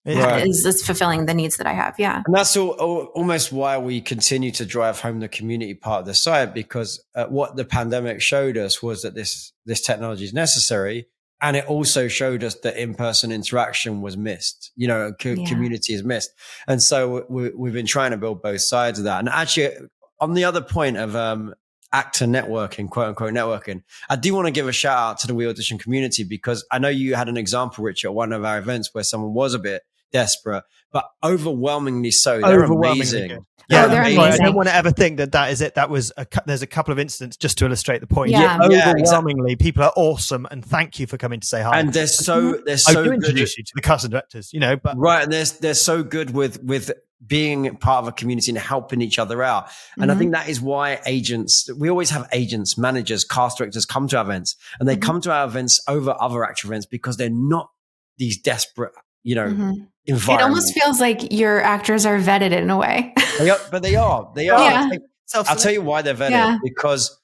Speaker 1: is fulfilling the needs that I have. Yeah.
Speaker 3: And that's almost why we continue to drive home the community part of the site, because what the pandemic showed us was that this technology is necessary. And it also showed us that in-person interaction was missed, community is missed. And so we've been trying to build both sides of that. And actually, on the other point of actor networking, quote unquote networking, I do want to give a shout out to the WeAudition community, because I know you had an example, Rich, at one of our events where someone was a bit desperate, but overwhelmingly so. They're amazing.
Speaker 2: Good. Yeah, they're amazing. I don't want to ever think that is it. That was there's a couple of incidents just to illustrate the point.
Speaker 1: Yeah.
Speaker 2: Overwhelmingly, exactly. People are awesome, and thank you for coming to say hi.
Speaker 3: And they're so
Speaker 2: I do introduce you to the casting directors, but
Speaker 3: right, and they're so good with being part of a community and helping each other out. And I think that is why we always have agents, managers, cast directors come to our events, and they come to our events over other actor events because they're not these desperate, environments.
Speaker 1: It almost feels like your actors are vetted in a way.
Speaker 3: But they are.
Speaker 1: Yeah.
Speaker 3: I'll tell you why they're vetted, because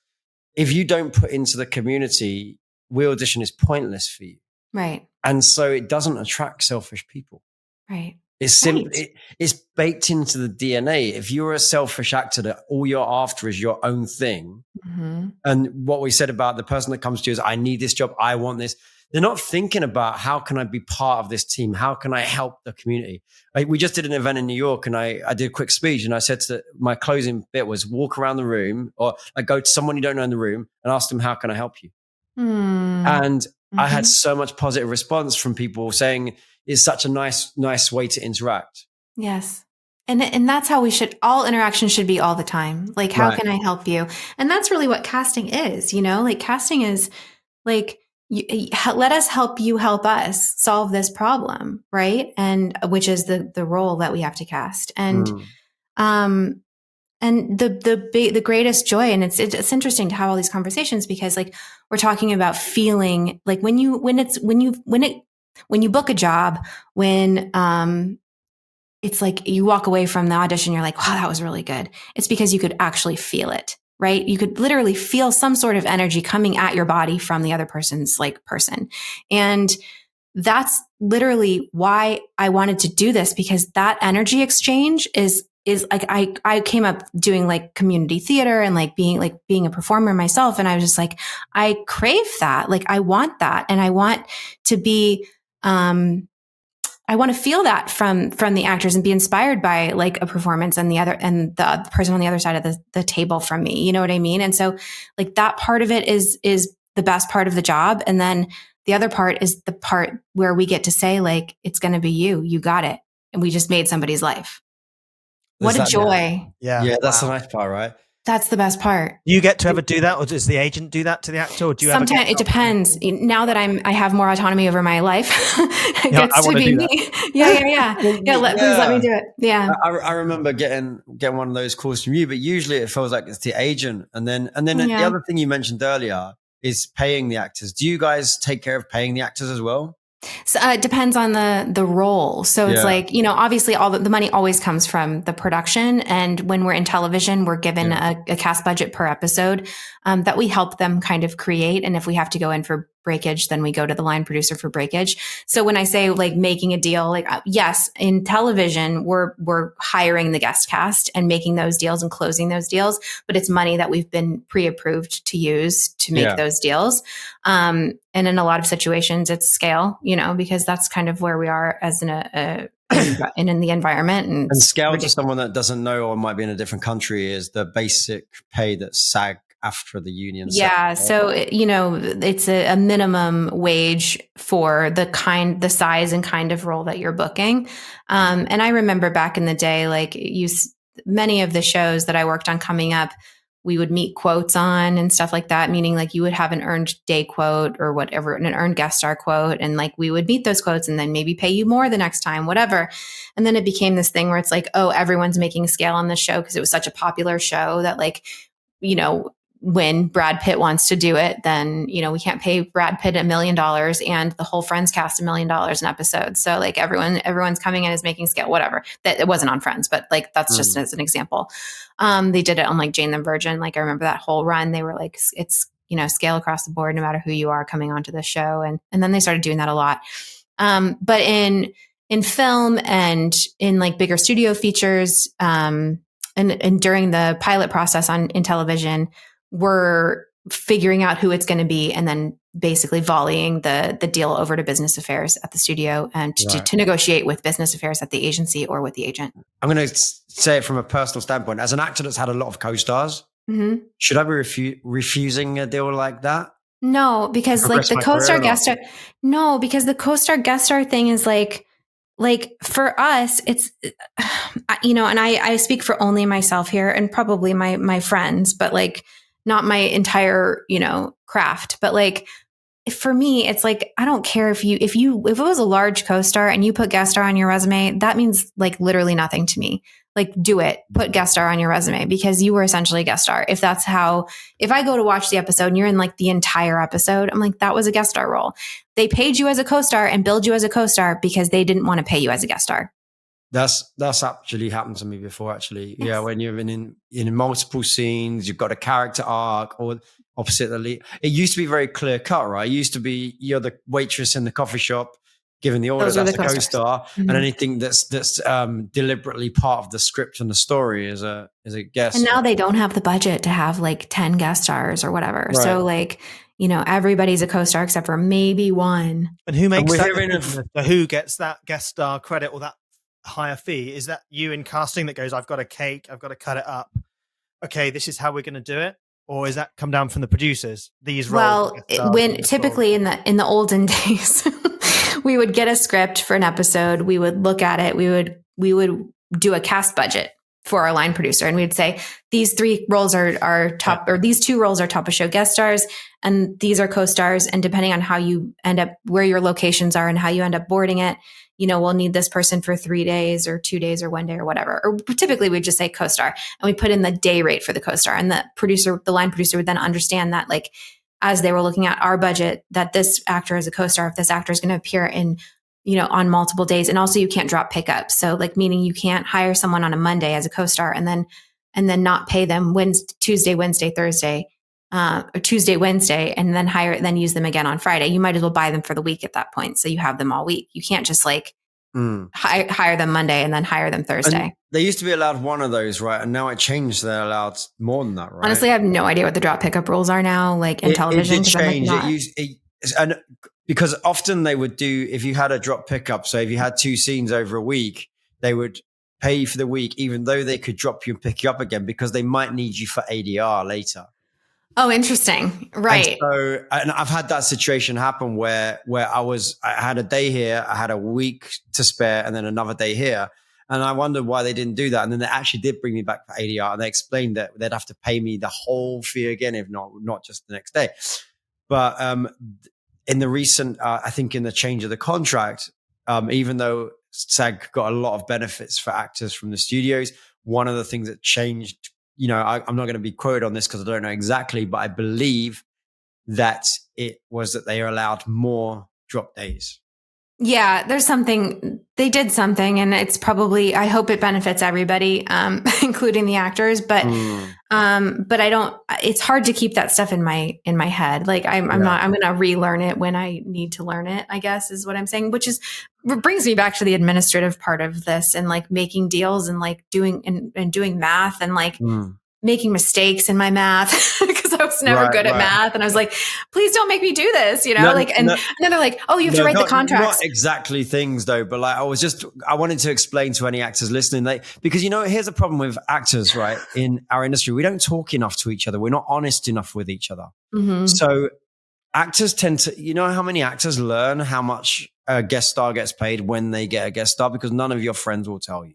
Speaker 3: if you don't put into the community, WeAudition is pointless for you.
Speaker 1: Right.
Speaker 3: And so it doesn't attract selfish people.
Speaker 1: Right.
Speaker 3: It's simply, it's baked into the DNA. If you're a selfish actor that all you're after is your own thing, and what we said about the person that comes to you is, I need this job, I want this. They're not thinking about, how can I be part of this team? How can I help the community? We just did an event in New York, and I did a quick speech, and I said my closing bit was walk around the room, or go to someone you don't know in the room and ask them, how can I help you? And I had so much positive response from people saying it's such a nice way to interact.
Speaker 1: Yes. And that's how all interactions should be all the time. How can I help you? And that's really what casting is, casting is let us help you help us solve this problem, right? And which is the role that we have to cast. And the greatest joy, and it's interesting to have all these conversations, because we're talking about feeling when you book a job, when it's like you walk away from the audition, you're like, wow, that was really good. It's because you could actually feel it, right? You could literally feel some sort of energy coming at your body from the other person's like person. And that's literally why I wanted to do this, because that energy exchange is like, I came up doing like community theater and like being a performer myself. And I was just like, I crave that. Like, I want that. And I want to be, I want to feel that from the actors and be inspired by like a performance and the person on the other side of the table from me. You know what I mean? And so like that part of it is the best part of the job. And then the other part is the part where we get to say like, it's going to be you got it. And we just made somebody's life. What a joy.
Speaker 3: Yeah. That's the nice part, right?
Speaker 1: That's the best part.
Speaker 2: Do you get to ever do that, or does the agent do that to the actor? Or do you
Speaker 1: sometimes it depends. Now that I have more autonomy over my life, it gets to be me. Yeah. Please let me do it. Yeah.
Speaker 3: I remember getting one of those calls from you, but usually it feels like it's the agent. And then the other thing you mentioned earlier is paying the actors. Do you guys take care of paying the actors as well?
Speaker 1: So, it depends on the role. So it's like, obviously all the money always comes from the production. And when we're in television, we're given a cast budget per episode that we help them kind of create. And if we have to go in for breakage, then we go to the line producer for breakage. So when I say like making a deal, like yes, in television, we're hiring the guest cast and making those deals and closing those deals, but it's money that we've been pre-approved to use to make those deals. And in a lot of situations, it's scale, because that's kind of where we are as in in the environment. And
Speaker 3: scale to someone that doesn't know or might be in a different country is the basic pay that SAG after the union.
Speaker 1: Yeah. So, it's a minimum wage for the size and kind of role that you're booking. And I remember back in the day, like many of the shows that I worked on coming up, we would meet quotes on and stuff like that, meaning like you would have an earned day quote or whatever, an earned guest star quote. And like, we would meet those quotes and then maybe pay you more the next time, whatever. And then it became this thing where it's like, oh, everyone's making a scale on this show because it was such a popular show that like, when Brad Pitt wants to do it, then, we can't pay Brad Pitt $1 million and the whole Friends cast $1 million an episode. So like everyone's coming in as making scale, whatever. That it wasn't on Friends, but like, that's just as an example. They did it on like Jane the Virgin. Like I remember that whole run, they were like, it's, scale across the board, no matter who you are coming onto the show. And then they started doing that a lot. But in film and in like bigger studio features, and during the pilot process in television, we're figuring out who it's going to be and then basically volleying the deal over to business affairs at the studio and to negotiate with business affairs at the agency or with the agent.
Speaker 3: I'm going to say it from a personal standpoint. As an actor that's had a lot of co-stars, should I be refusing a deal like that?
Speaker 1: No, because like the co-star guest star. No, because the co-star guest star thing is like for us, it's, and I speak for only myself here and probably my friends, but like, not my entire, craft, but like for me, it's like, I don't care if it was a large co-star and you put guest star on your resume, that means like literally nothing to me. Like do it, put guest star on your resume because you were essentially a guest star. If I go to watch the episode and you're in like the entire episode, I'm like, that was a guest star role. They paid you as a co-star and billed you as a co-star because they didn't want to pay you as a guest star.
Speaker 3: That's actually happened to me before, actually. Yes. Yeah, when you're in multiple scenes, you've got a character arc or opposite the lead. It used to be very clear cut, right? It used to be you're the waitress in the coffee shop giving the order, that's a co-star. Mm-hmm. And anything that's deliberately part of the script and the story is a guest.
Speaker 1: And now they don't have the budget to have like 10 guest stars or whatever. Right. So like, everybody's a co-star except for maybe one.
Speaker 2: And who makes that? Who gets that guest star credit or that higher fee? Is that you in casting that goes, I've got a cake, I've got to cut it up, okay, this is how we're going to do it? Or is that come down from the producers, these roles?
Speaker 1: Well, when typically in the olden days we would get a script for an episode, we would look at it, we would do a cast budget for our line producer, and we'd say these 3 roles are top, or these 2 roles are top of show guest stars, and these are co-stars, and depending on how you end up, where your locations are and how you end up boarding it, we'll need this person for 3 days or 2 days or 1 day or whatever. Or typically we'd just say co-star and we put in the day rate for the co-star, and the line producer would then understand that like, as they were looking at our budget, that this actor is a co-star, if this actor is going to appear in on multiple days. And also you can't drop pickups. So like, meaning you can't hire someone on a Monday as a co-star and then not pay them Tuesday, Wednesday, Thursday, or Tuesday, Wednesday, and then use them again on Friday. You might as well buy them for the week at that point. So you have them all week. You can't just like hire them Monday and then hire them Thursday.
Speaker 3: And they used to be allowed one of those, right? And now it changed. They're allowed more than that, right?
Speaker 1: Honestly, I have no idea what the drop pickup rules are now, like in television.
Speaker 3: It did change. And because often they would do, if you had a drop pickup, so if you had 2 scenes over a week, they would pay you for the week, even though they could drop you and pick you up again, because they might need you for ADR later.
Speaker 1: Oh, interesting. Right.
Speaker 3: And I've had that situation happen where I had a day here, I had a week to spare, and then another day here. And I wondered why they didn't do that. And then they actually did bring me back for ADR, and they explained that they'd have to pay me the whole fee again, if not just the next day. But in the recent, I think in the change of the contract, even though SAG got a lot of benefits for actors from the studios, one of the things that changed, I'm not going to be quoted on this because I don't know exactly, but I believe that it was that they are allowed more drop days.
Speaker 1: Yeah, they did something, and it's probably, I hope it benefits everybody, including the actors, but I don't, it's hard to keep that stuff in my head. Like I'm going to relearn it when I need to learn it, I guess is what I'm saying, which brings me back to the administrative part of this and like making deals and like doing math and like making mistakes in my math because I was never good at math. And I was like, please don't make me do this, and then they're like, oh, you have to write the contracts.
Speaker 3: Not exactly things though, but like I wanted to explain to any actors listening, because here's a problem with actors, right? In our industry, we don't talk enough to each other. We're not honest enough with each other. Mm-hmm. So actors tend to, how many actors learn how much a guest star gets paid when they get a guest star, because none of your friends will tell you.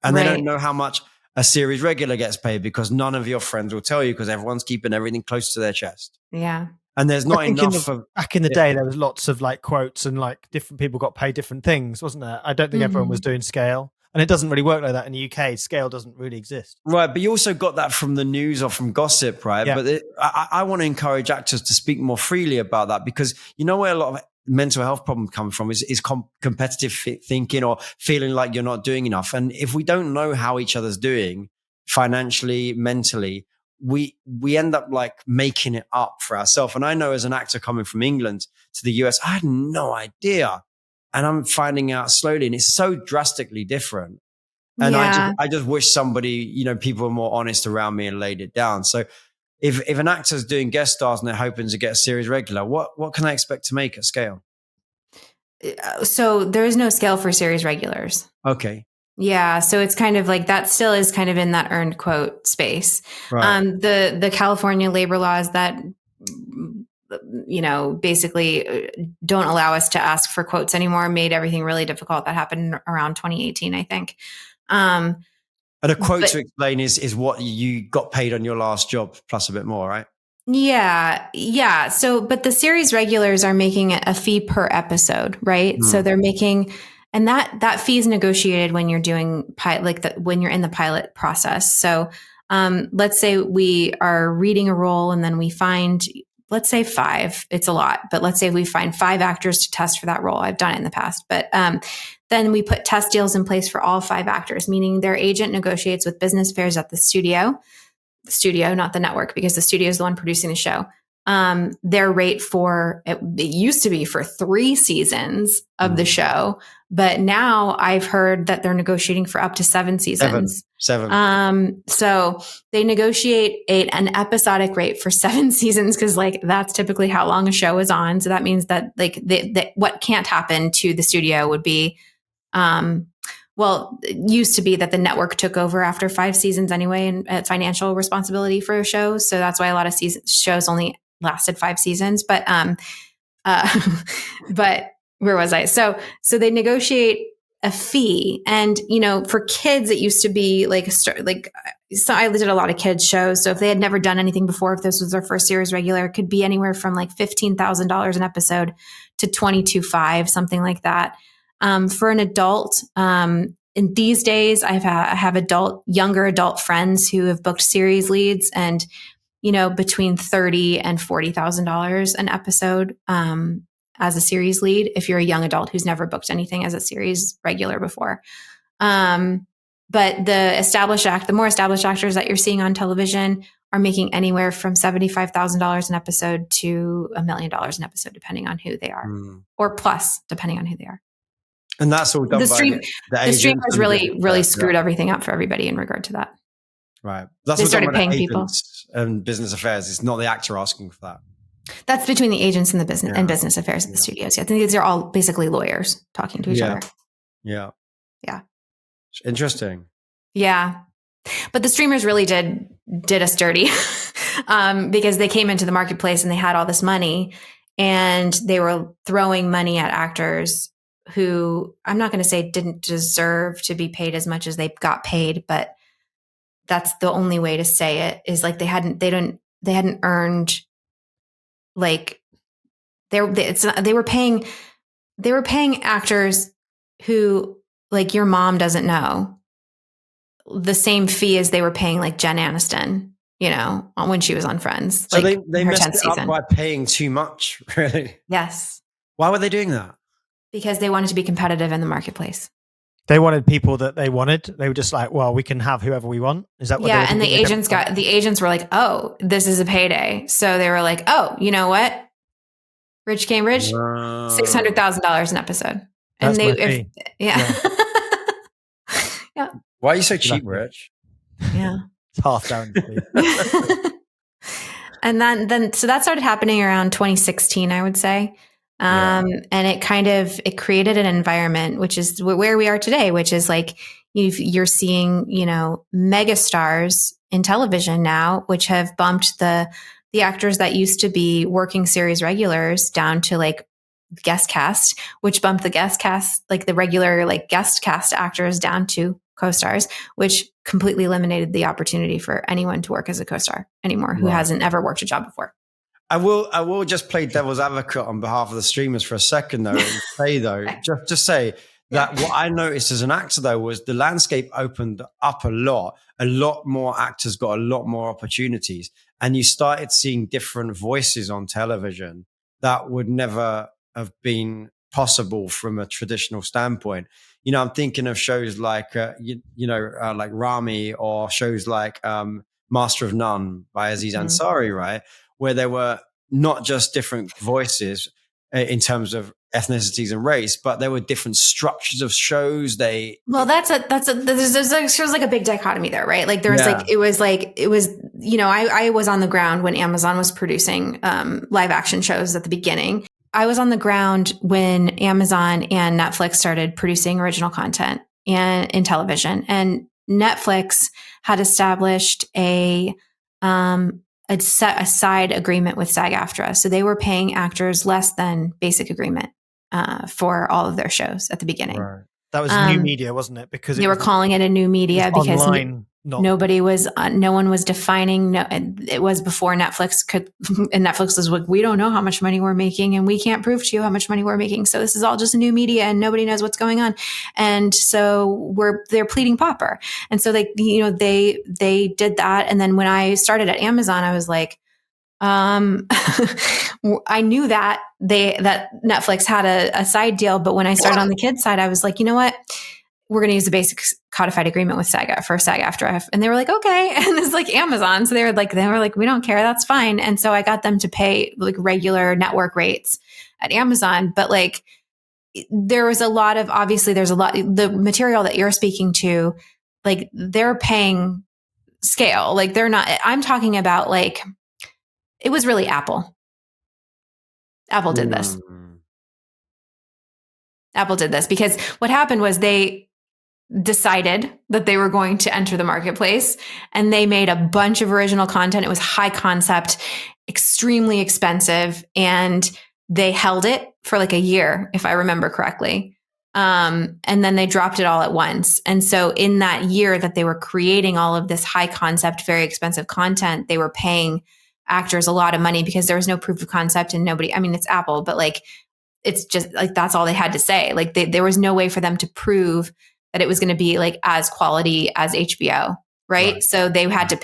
Speaker 3: And they don't know how much a series regular gets paid, because none of your friends will tell you, because everyone's keeping everything close to their chest.
Speaker 1: Yeah.
Speaker 3: And there's not enough
Speaker 2: back in the day, there was lots of like quotes and like different people got paid different things, wasn't there? I don't think everyone was doing scale. And it doesn't really work like that in the UK. Scale doesn't really exist.
Speaker 3: Right. But you also got that from the news or from gossip, right? Yeah. But I want to encourage actors to speak more freely about that, because where a lot of mental health problems come from is competitive thinking or feeling like you're not doing enough. And if we don't know how each other's doing financially, mentally, we end up like making it up for ourselves. And I know as an actor coming from England to the US, I had no idea. And I'm finding out slowly, and it's so drastically different. And I just wish somebody, people were more honest around me and laid it down. So if an actor's doing guest stars and they're hoping to get a series regular, what can I expect to make at scale?
Speaker 1: So there is no scale for series regulars.
Speaker 3: Okay.
Speaker 1: Yeah. So it's kind of like that still is kind of in that earned quote space.
Speaker 3: Right.
Speaker 1: The California labor laws that, basically don't allow us to ask for quotes anymore made everything really difficult. That happened around 2018, I think.
Speaker 3: And a quote to explain is what you got paid on your last job plus a bit more, right?
Speaker 1: Yeah. Yeah. So, but the series regulars are making a fee per episode, right? So they're making, and that fee is negotiated when you're doing when you're in the pilot process. So, let's say we are reading a role and then we find, let's say 5, it's a lot, but let's say we find 5 actors to test for that role. I've done it in the past, but, then we put test deals in place for all 5 actors, meaning their agent negotiates with business fairs at the studio, not the network, because the studio is the one producing the show. Their rate for it used to be for 3 seasons of the show, but now I've heard that they're negotiating for up to 7 seasons.
Speaker 3: 7.
Speaker 1: So they negotiate an episodic rate for 7 seasons, because like that's typically how long a show is on. So that means that like what can't happen to the studio would be, it used to be that the network took over after 5 seasons anyway, and financial responsibility for a show. So that's why a lot of shows only lasted 5 seasons. But but where was I? So they negotiate a fee, and for kids, it used to be so I did a lot of kids shows. So if they had never done anything before, if this was their first series regular, it could be anywhere from like $15,000 an episode to $22,500, something like that. For an adult, in these days, I have younger adult friends who have booked series leads, and between $30,000 and $40,000 an episode. as a series lead if you're a young adult who's never booked anything as a series regular before. But the more established actors that you're seeing on television are making anywhere from $75,000 an episode to $1 million an episode, depending on who they are, or plus, depending on who they are.
Speaker 3: And that's all done
Speaker 1: the
Speaker 3: stream
Speaker 1: has really screwed everything up for everything in regard to that.
Speaker 3: Right. That's
Speaker 1: they
Speaker 3: what
Speaker 1: started paying people
Speaker 3: and business affairs. It's not the actor asking for that.
Speaker 1: That's between the agents and the business and business affairs at the studios. I think these are all basically lawyers talking to each other.
Speaker 3: Yeah.
Speaker 1: Yeah.
Speaker 3: Interesting.
Speaker 1: Yeah. But the streamers really did us dirty because they came into the marketplace and they had all this money and they were throwing money at actors who I'm not going to say didn't deserve to be paid as much as they got paid, but that's the only way to say it is like they hadn't earned like they were paying actors who like your mom doesn't know the same fee as they were paying like Jen Aniston, when she was on Friends.
Speaker 3: So like, they messed it up by paying too much, really?
Speaker 1: Yes.
Speaker 3: Why were they doing that?
Speaker 1: Because they wanted to be competitive in the marketplace.
Speaker 2: They wanted people that they wanted. They were just like, well, we can have whoever we want. Is that what?
Speaker 1: Yeah, and the agents were like, oh, this is a payday. So they were like, oh, you know what? Rich came rich, $600,000 an episode. And
Speaker 2: That's
Speaker 1: yeah.
Speaker 3: Yeah. Why are you so cheap, Rich?
Speaker 1: Yeah.
Speaker 2: It's half down.
Speaker 1: And then so that started happening around 2016, I would say. And it created an environment, which is where we are today, which is like you're seeing, mega stars in television now, which have bumped the actors that used to be working series regulars down to like guest cast, which bumped the guest cast, like the regular like guest cast actors down to co-stars, which completely eliminated the opportunity for anyone to work as a co-star anymore who hasn't ever worked a job before.
Speaker 3: I will just play devil's advocate on behalf of the streamers for a second, though, and say though, just say that what I noticed as an actor though was the landscape opened up a lot more actors got a lot more opportunities, and you started seeing different voices on television that would never have been possible from a traditional standpoint. I'm thinking of shows like like Rami, or shows like Master of None by Aziz Ansari, right? Where there were not just different voices in terms of ethnicities and race, but there were different structures of shows. There's like a big dichotomy there, right? Like there was I was on the ground when Amazon was producing live action shows at the beginning. I was on the ground when Amazon and Netflix started producing original content in television, and Netflix had established a side agreement with SAG-AFTRA. So they were paying actors less than basic agreement for all of their shows at the beginning. Right.
Speaker 2: That was new media, wasn't it? Because
Speaker 1: they were calling it a new media because online, no one was defining. It was before Netflix could, and Netflix was like, we don't know how much money we're making, and we can't prove to you how much money we're making. So this is all just new media, and nobody knows what's going on. And so they're pleading pauper. And so they did that. And then when I started at Amazon, I was like, I knew that Netflix had a side deal, but when I started on the kids side, I was like, you know what? We're going to use a basic codified agreement with SAG-AFTRA. And they were like, okay. And it's like Amazon. So they were like, we don't care. That's fine. And so I got them to pay like regular network rates at Amazon. But like, there's a lot, the material that you're speaking to, like they're paying scale. Like they're not, I'm talking about like, it was really Apple. Apple did this. Apple did this because what happened was they decided that they were going to enter the marketplace, and they made a bunch of original content. It was high concept, extremely expensive, and they held it for like a year, if I remember correctly. And then they dropped it all at once. And so in that year that they were creating all of this high concept, very expensive content, they were paying actors a lot of money because there was no proof of concept, and it's Apple, but like, it's just like, that's all they had to say. Like there was no way for them to prove that it was going to be like as quality as HBO. Right. So they had to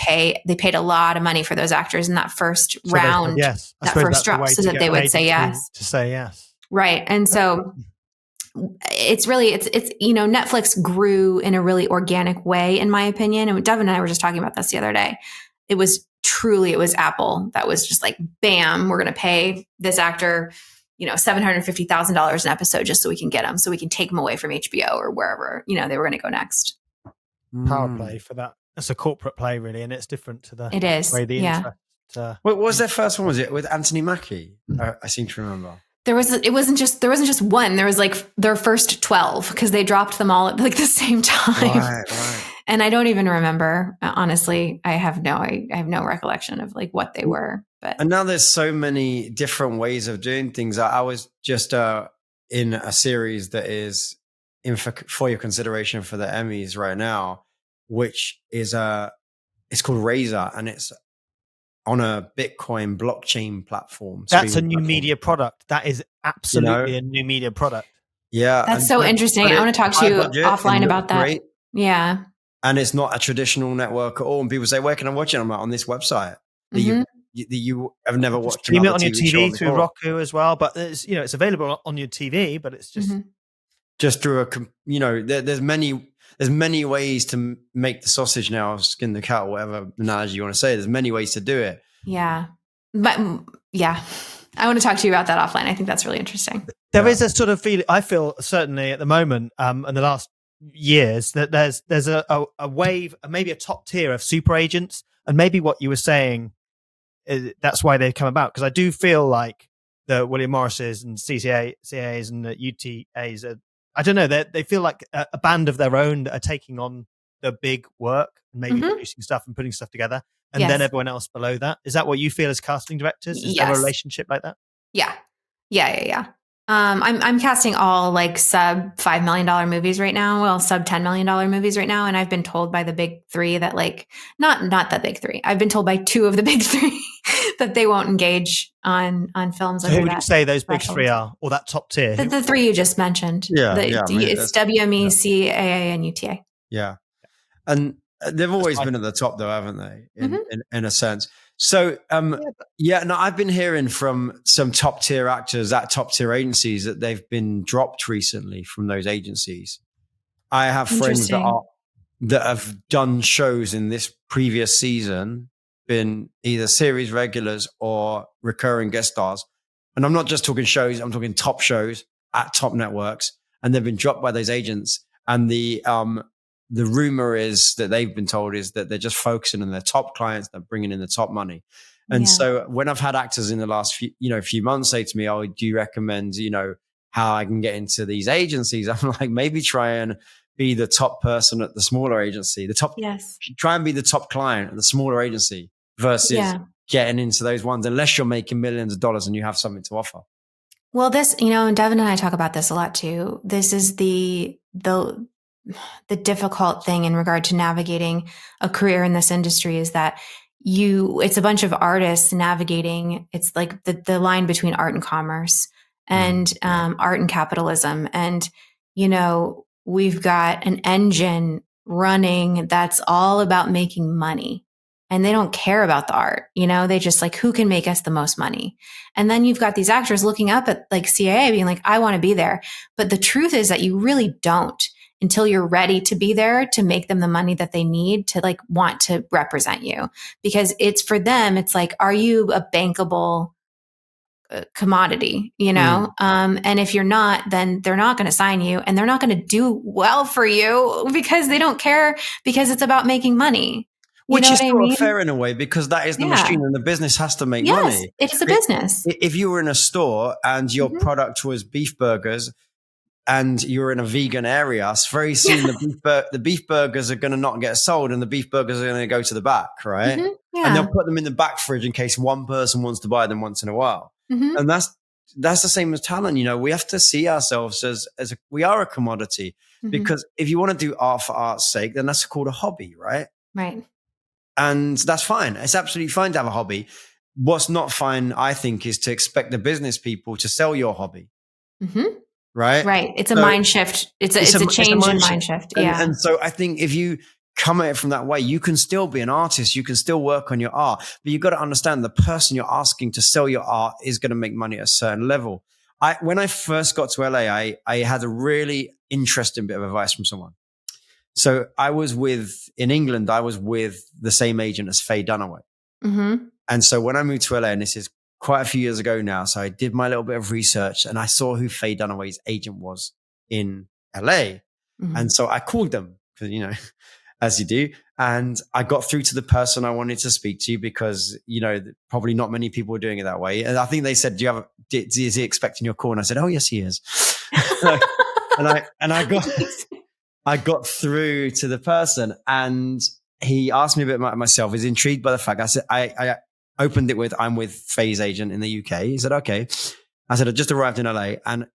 Speaker 1: they paid a lot of money for those actors in that first round, that first drop, so that they would say yes.
Speaker 2: To say yes.
Speaker 1: Right. And so it's Netflix grew in a really organic way, in my opinion. And Devin and I were just talking about this the other day. It was Apple that was just like, bam, we're going to pay this actor, $750,000 an episode just so we can get them, so we can take them away from HBO or wherever, they were going to go next.
Speaker 2: Power play for that. That's a corporate play, really, and it's different to the way the
Speaker 1: interest.
Speaker 3: What was their first one? Was it with Anthony Mackie? I seem to remember.
Speaker 1: There wasn't just one. There was like their first 12 because they dropped them all at like the same time.
Speaker 3: Right.
Speaker 1: And I don't even remember. Honestly, I have no recollection of like what they were.
Speaker 3: And now there's so many different ways of doing things. I was just in a series that is for your consideration for the Emmys right now, which is it's called Razor, and it's on a Bitcoin blockchain platform.
Speaker 2: That's a new media product. That is absolutely a new media product.
Speaker 3: Yeah.
Speaker 1: That's so interesting. I want to talk to you offline about that. Great. Yeah.
Speaker 3: And it's not a traditional network at all. And people say, where can I watch it? I'm like, on this website that you have never watched.
Speaker 2: Stream it on your TV through Roku as well. But it's available on your TV, but it's just
Speaker 3: just through there's many ways to make the sausage now, skin the cat, whatever analogy you want to say. There's many ways to do it.
Speaker 1: Yeah. But yeah, I want to talk to you about that offline. I think that's really interesting.
Speaker 2: There is a sort of feeling, I feel certainly at the moment, in the last years, that there's a wave, maybe a top tier of super agents. And maybe what you were saying, that's why they've come about. Because I do feel like the William Morrises and CAAs and the UTAs are, I don't know, they feel like a band of their own that are taking on the big work and maybe producing stuff and putting stuff together. And then everyone else below that. Is that what you feel as casting directors? Is there a relationship like that?
Speaker 1: Yeah. I'm casting all like sub $5 million movies right now. Well, sub $10 million movies right now. And I've been told by the big three that like, not the big three. I've been told by two of the big three that they won't engage on films.
Speaker 2: So who would you say those big three are, or that top tier?
Speaker 1: The three you just mentioned. It's WME, CAA, and UTA.
Speaker 3: Yeah. And they've always been at the top though, haven't they? In a sense. So, I've been hearing from some top tier actors at top tier agencies that they've been dropped recently from those agencies. I have friends that have done shows in this previous season, been either series regulars or recurring guest stars. And I'm not just talking shows, I'm talking top shows at top networks, and they've been dropped by those agents. And the rumor is that they've been told is that they're just focusing on their top clients, they're bringing in the top money. And so when I've had actors in the last few months say to me, oh, do you recommend, how I can get into these agencies? I'm like, maybe try and be the top person at the smaller agency, try and be the top client at the smaller agency versus getting into those ones, unless you're making millions of dollars and you have something to offer.
Speaker 1: Well, this, and Devin and I talk about this a lot too. This is the difficult thing in regard to navigating a career in this industry is that it's a bunch of artists navigating. It's like the line between art and commerce and art and capitalism. And, we've got an engine running that's all about making money, and they don't care about the art. They just like, who can make us the most money? And then you've got these actors looking up at like CAA being like, I want to be there. But the truth is that you really don't, until you're ready to be there to make them the money that they need to like want to represent you. Because it's for them, it's like, are you a bankable commodity, and if you're not, then they're not going to sign you, and they're not going to do well for you because they don't care, because it's about making money.
Speaker 3: Which is sort of fair in a way, because that is the machine, and the business has to make money.
Speaker 1: It's a business.
Speaker 3: If you were in a store and your product was beef burgers, and you're in a vegan area, very soon the beef burgers are going to not get sold, and the beef burgers are going to go to the back, right? And they'll put them in the back fridge in case one person wants to buy them once in a while. And that's the same as talent. We have to see ourselves as we are a commodity, because if you want to do art for art's sake, then that's called a hobby, right?
Speaker 1: Right.
Speaker 3: And that's fine. It's absolutely fine to have a hobby. What's not fine, I think, is to expect the business people to sell your hobby. Right. It's a mind shift. It's a change in mind shift. And so I think if you come at it from that way, you can still be an artist. You can still work on your art, but you've got to understand the person you're asking to sell your art is going to make money at a certain level. when I first got to LA, I had a really interesting bit of advice from someone. So in England, I was with the same agent as Faye Dunaway.
Speaker 1: Mm-hmm.
Speaker 3: And so when I moved to LA, and this is quite a few years ago now, so I did my little bit of research and I saw who Faye Dunaway's agent was in LA. Mm-hmm. And so I called them, because, as you do. And I got through to the person I wanted to speak to, because, probably not many people were doing it that way. And I think they said, is he expecting your call? And I said, oh, yes, he is. and I got through to the person, and he asked me a bit about myself. He's intrigued by the fact. I said, I opened it with, I'm with Faye's agent in the UK. He said, okay. I said, I just arrived in LA. And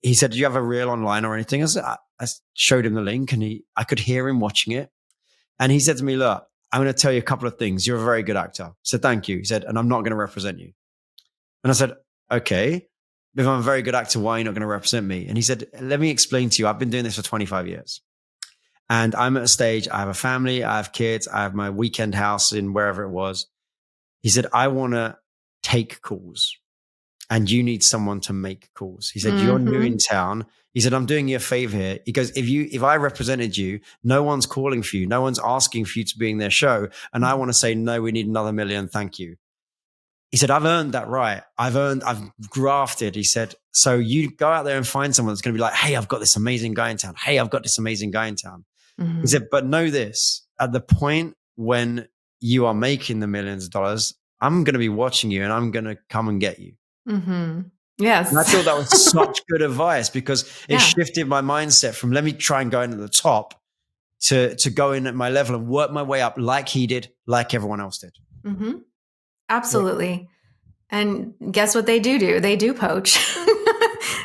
Speaker 3: he said, do you have a reel online or anything? I showed him the link, and I could hear him watching it. And he said to me, look, I'm going to tell you a couple of things. You're a very good actor. I said, thank you. He said, and I'm not going to represent you. And I said, okay, if I'm a very good actor, why are you not going to represent me? And he said, let me explain to you. I've been doing this for 25 years. And I'm at a stage, I have a family, I have kids, I have my weekend house in wherever it was. He said, I want to take calls, and you need someone to make calls. He said, mm-hmm. You're new in town. He said, I'm doing you a favor here. He goes, if I represented you, no one's calling for you. No one's asking for you to be in their show. And I want to say, no, we need another million. Thank you. He said, I've earned that right. I've grafted. He said, so you go out there and find someone that's going to be like, hey, I've got this amazing guy in town. Hey, I've got this amazing guy in town. Mm-hmm. He said, but know this, at the point when you are making the millions of dollars, I'm going to be watching you, and I'm going to come and get you.
Speaker 1: Mm-hmm. Yes.
Speaker 3: And I thought that was such good advice, because it shifted my mindset from, let me try and go in at the top to go in at my level and work my way up like he did, like everyone else did.
Speaker 1: Mm-hmm. Absolutely. Yeah. And guess what they do? They do poach.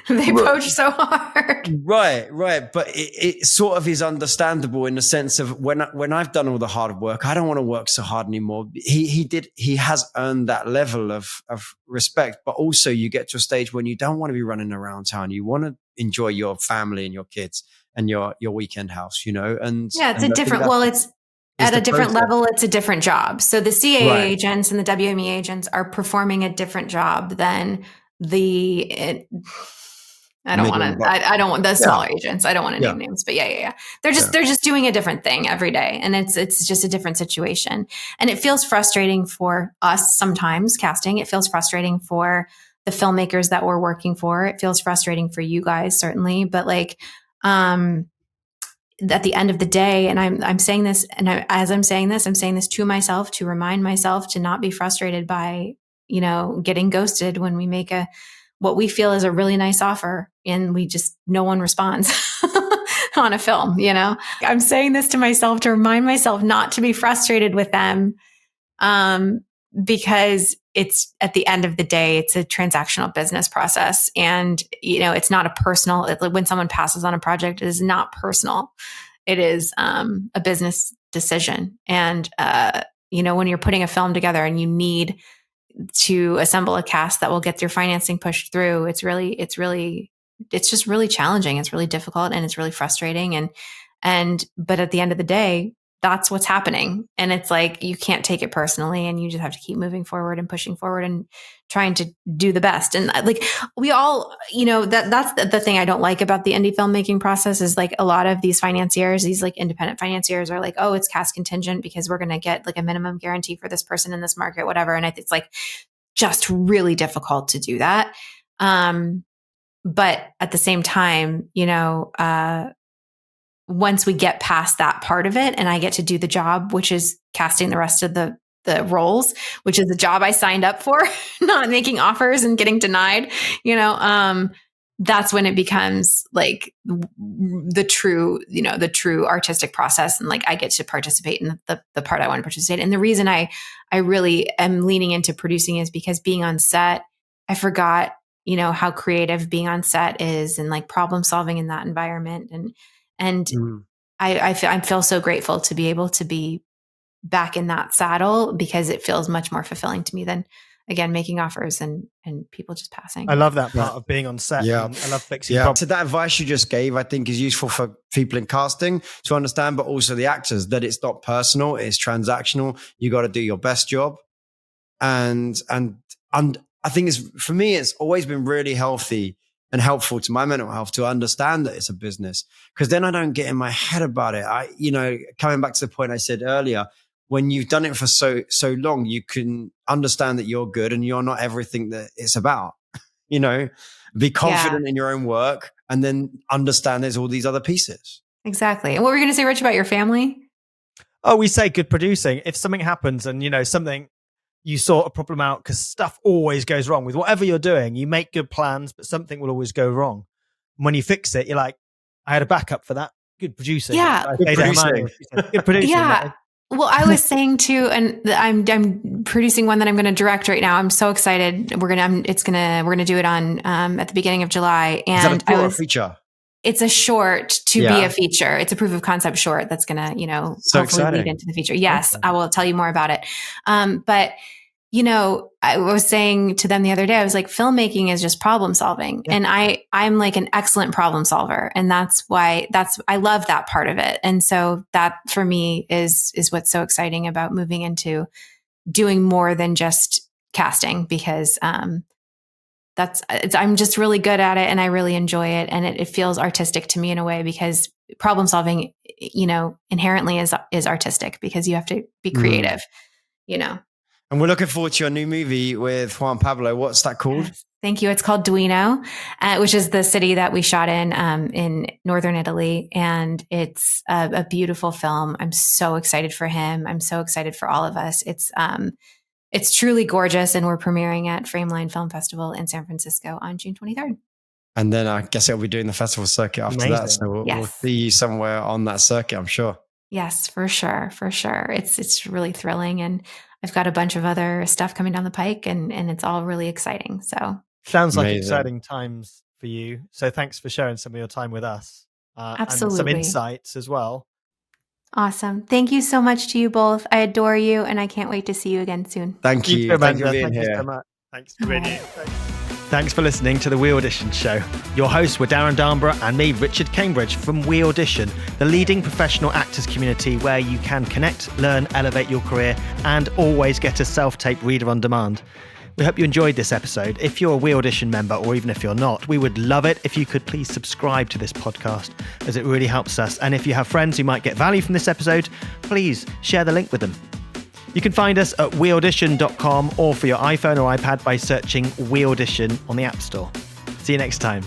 Speaker 1: They poach so hard.
Speaker 3: Right. But it sort of is understandable in the sense of when I've done all the hard work, I don't want to work so hard anymore. He has earned that level of respect, but also you get to a stage when you don't want to be running around town. You want to enjoy your family and your kids and your weekend house, and
Speaker 1: it's a different, it's at a different level. It's a different job. So the CA agents and the WME agents are performing a different job than I don't want the smaller agents. I don't want to name names, but they're just doing a different thing every day. And it's just a different situation. And it feels frustrating for us sometimes casting. It feels frustrating for the filmmakers that we're working for. It feels frustrating for you guys, certainly. But at the end of the day, and I'm saying this, and as I'm saying this to myself, to remind myself to not be frustrated by, getting ghosted when we make what we feel is a really nice offer, and no one responds on a film, I'm saying this to myself to remind myself not to be frustrated with them. Because it's, at the end of the day, it's a transactional business process, and, it's not a personal, when someone passes on a project, it is not personal. It is, a business decision. And, when you're putting a film together and you need to assemble a cast that will get your financing pushed through, it's just really challenging. It's really difficult, and it's really frustrating. But at the end of the day, that's what's happening. And it's like, you can't take it personally, and you just have to keep moving forward and pushing forward and trying to do the best. And we all, that's the thing I don't like about the indie filmmaking process is a lot of these financiers, these independent financiers are like, oh, it's cast contingent because we're going to get a minimum guarantee for this person in this market, whatever. And it's just really difficult to do that. But at the same time, once we get past that part of it and I get to do the job, which is casting the rest of the roles, which is the job I signed up for, not making offers and getting denied, that's when it becomes the true artistic process. And I get to participate in the part I want to participate in. And the reason I really am leaning into producing is because being on set, I forgot, how creative being on set is, and problem solving in that environment. And I feel so grateful to be able to be back in that saddle, because it feels much more fulfilling to me than, again, making offers and people just passing.
Speaker 2: I love that part of being on set. Yeah. I love fixing problems.
Speaker 3: So that advice you just gave, I think, is useful for people in casting to understand, but also the actors, that it's not personal, it's transactional. You got to do your best job. And I think for me, it's always been really healthy and helpful to my mental health to understand that it's a business, because then I don't get in my head about it. Coming back to the point I said earlier, when you've done it for so long, you can understand that you're good and you're not everything that it's about. Be confident in your own work and then understand there's all these other pieces.
Speaker 1: Exactly. And what were you going to say, Rich, about your family?
Speaker 2: Oh, we say good producing. If something happens and, something you sort a problem out, because stuff always goes wrong with whatever you're doing. You make good plans, but something will always go wrong. And when you fix it, you're like, I had a backup for that. Good producing.
Speaker 1: Yeah.
Speaker 3: Good producing.
Speaker 2: Good producing.
Speaker 1: Yeah. Well, I was saying too, and I'm producing one that I'm going to direct right now. I'm so excited. We're going to do it on at the beginning of July. And
Speaker 3: Is that a feature?
Speaker 1: It's a short to be a feature. It's a proof of concept short that's going to, hopefully
Speaker 3: exciting.
Speaker 1: lead into the feature. Yes, I will tell you more about it. But I was saying to them the other day, I was like, filmmaking is just problem solving. Yeah. And I'm like an excellent problem solver. And that's why I love that part of it. And so that for me is what's so exciting about moving into doing more than just casting, because, I'm just really good at it and I really enjoy it. And it feels artistic to me in a way, because problem solving, inherently is artistic, because you have to be creative,
Speaker 3: And we're looking forward to your new movie with Juan Pablo. What's that called?
Speaker 1: Yes. Thank you. It's called Duino, which is the city that we shot in northern Italy. And it's a beautiful film. I'm so excited for him. I'm so excited for all of us. It's truly gorgeous. And we're premiering at Frameline Film Festival in San Francisco on June 23rd.
Speaker 3: And then I guess it'll be doing the festival circuit after that. So we'll see you somewhere on that circuit, I'm sure.
Speaker 1: Yes, for sure. For sure. It's really thrilling. And I've got a bunch of other stuff coming down the pike, and it's all really exciting. So
Speaker 2: sounds like exciting times for you. So thanks for sharing some of your time with us.
Speaker 1: Absolutely.
Speaker 2: And some insights as well.
Speaker 1: Awesome. Thank you so much to you both. I adore you, and I can't wait to see you again soon.
Speaker 3: Thank you.
Speaker 2: Thank you so much. Thanks for being here. Thanks for listening to the WeAudition Show. Your hosts were Darren Darnborough and me, Richard Cambridge, from WeAudition, the leading professional actors community where you can connect, learn, elevate your career, and always get a self-tape reader on demand. We hope you enjoyed this episode. If you're a WeAudition member, or even if you're not, we would love it if you could please subscribe to this podcast, as it really helps us. And if you have friends who might get value from this episode, please share the link with them. You can find us at weaudition.com, or for your iPhone or iPad by searching WeAudition on the App Store. See you next time.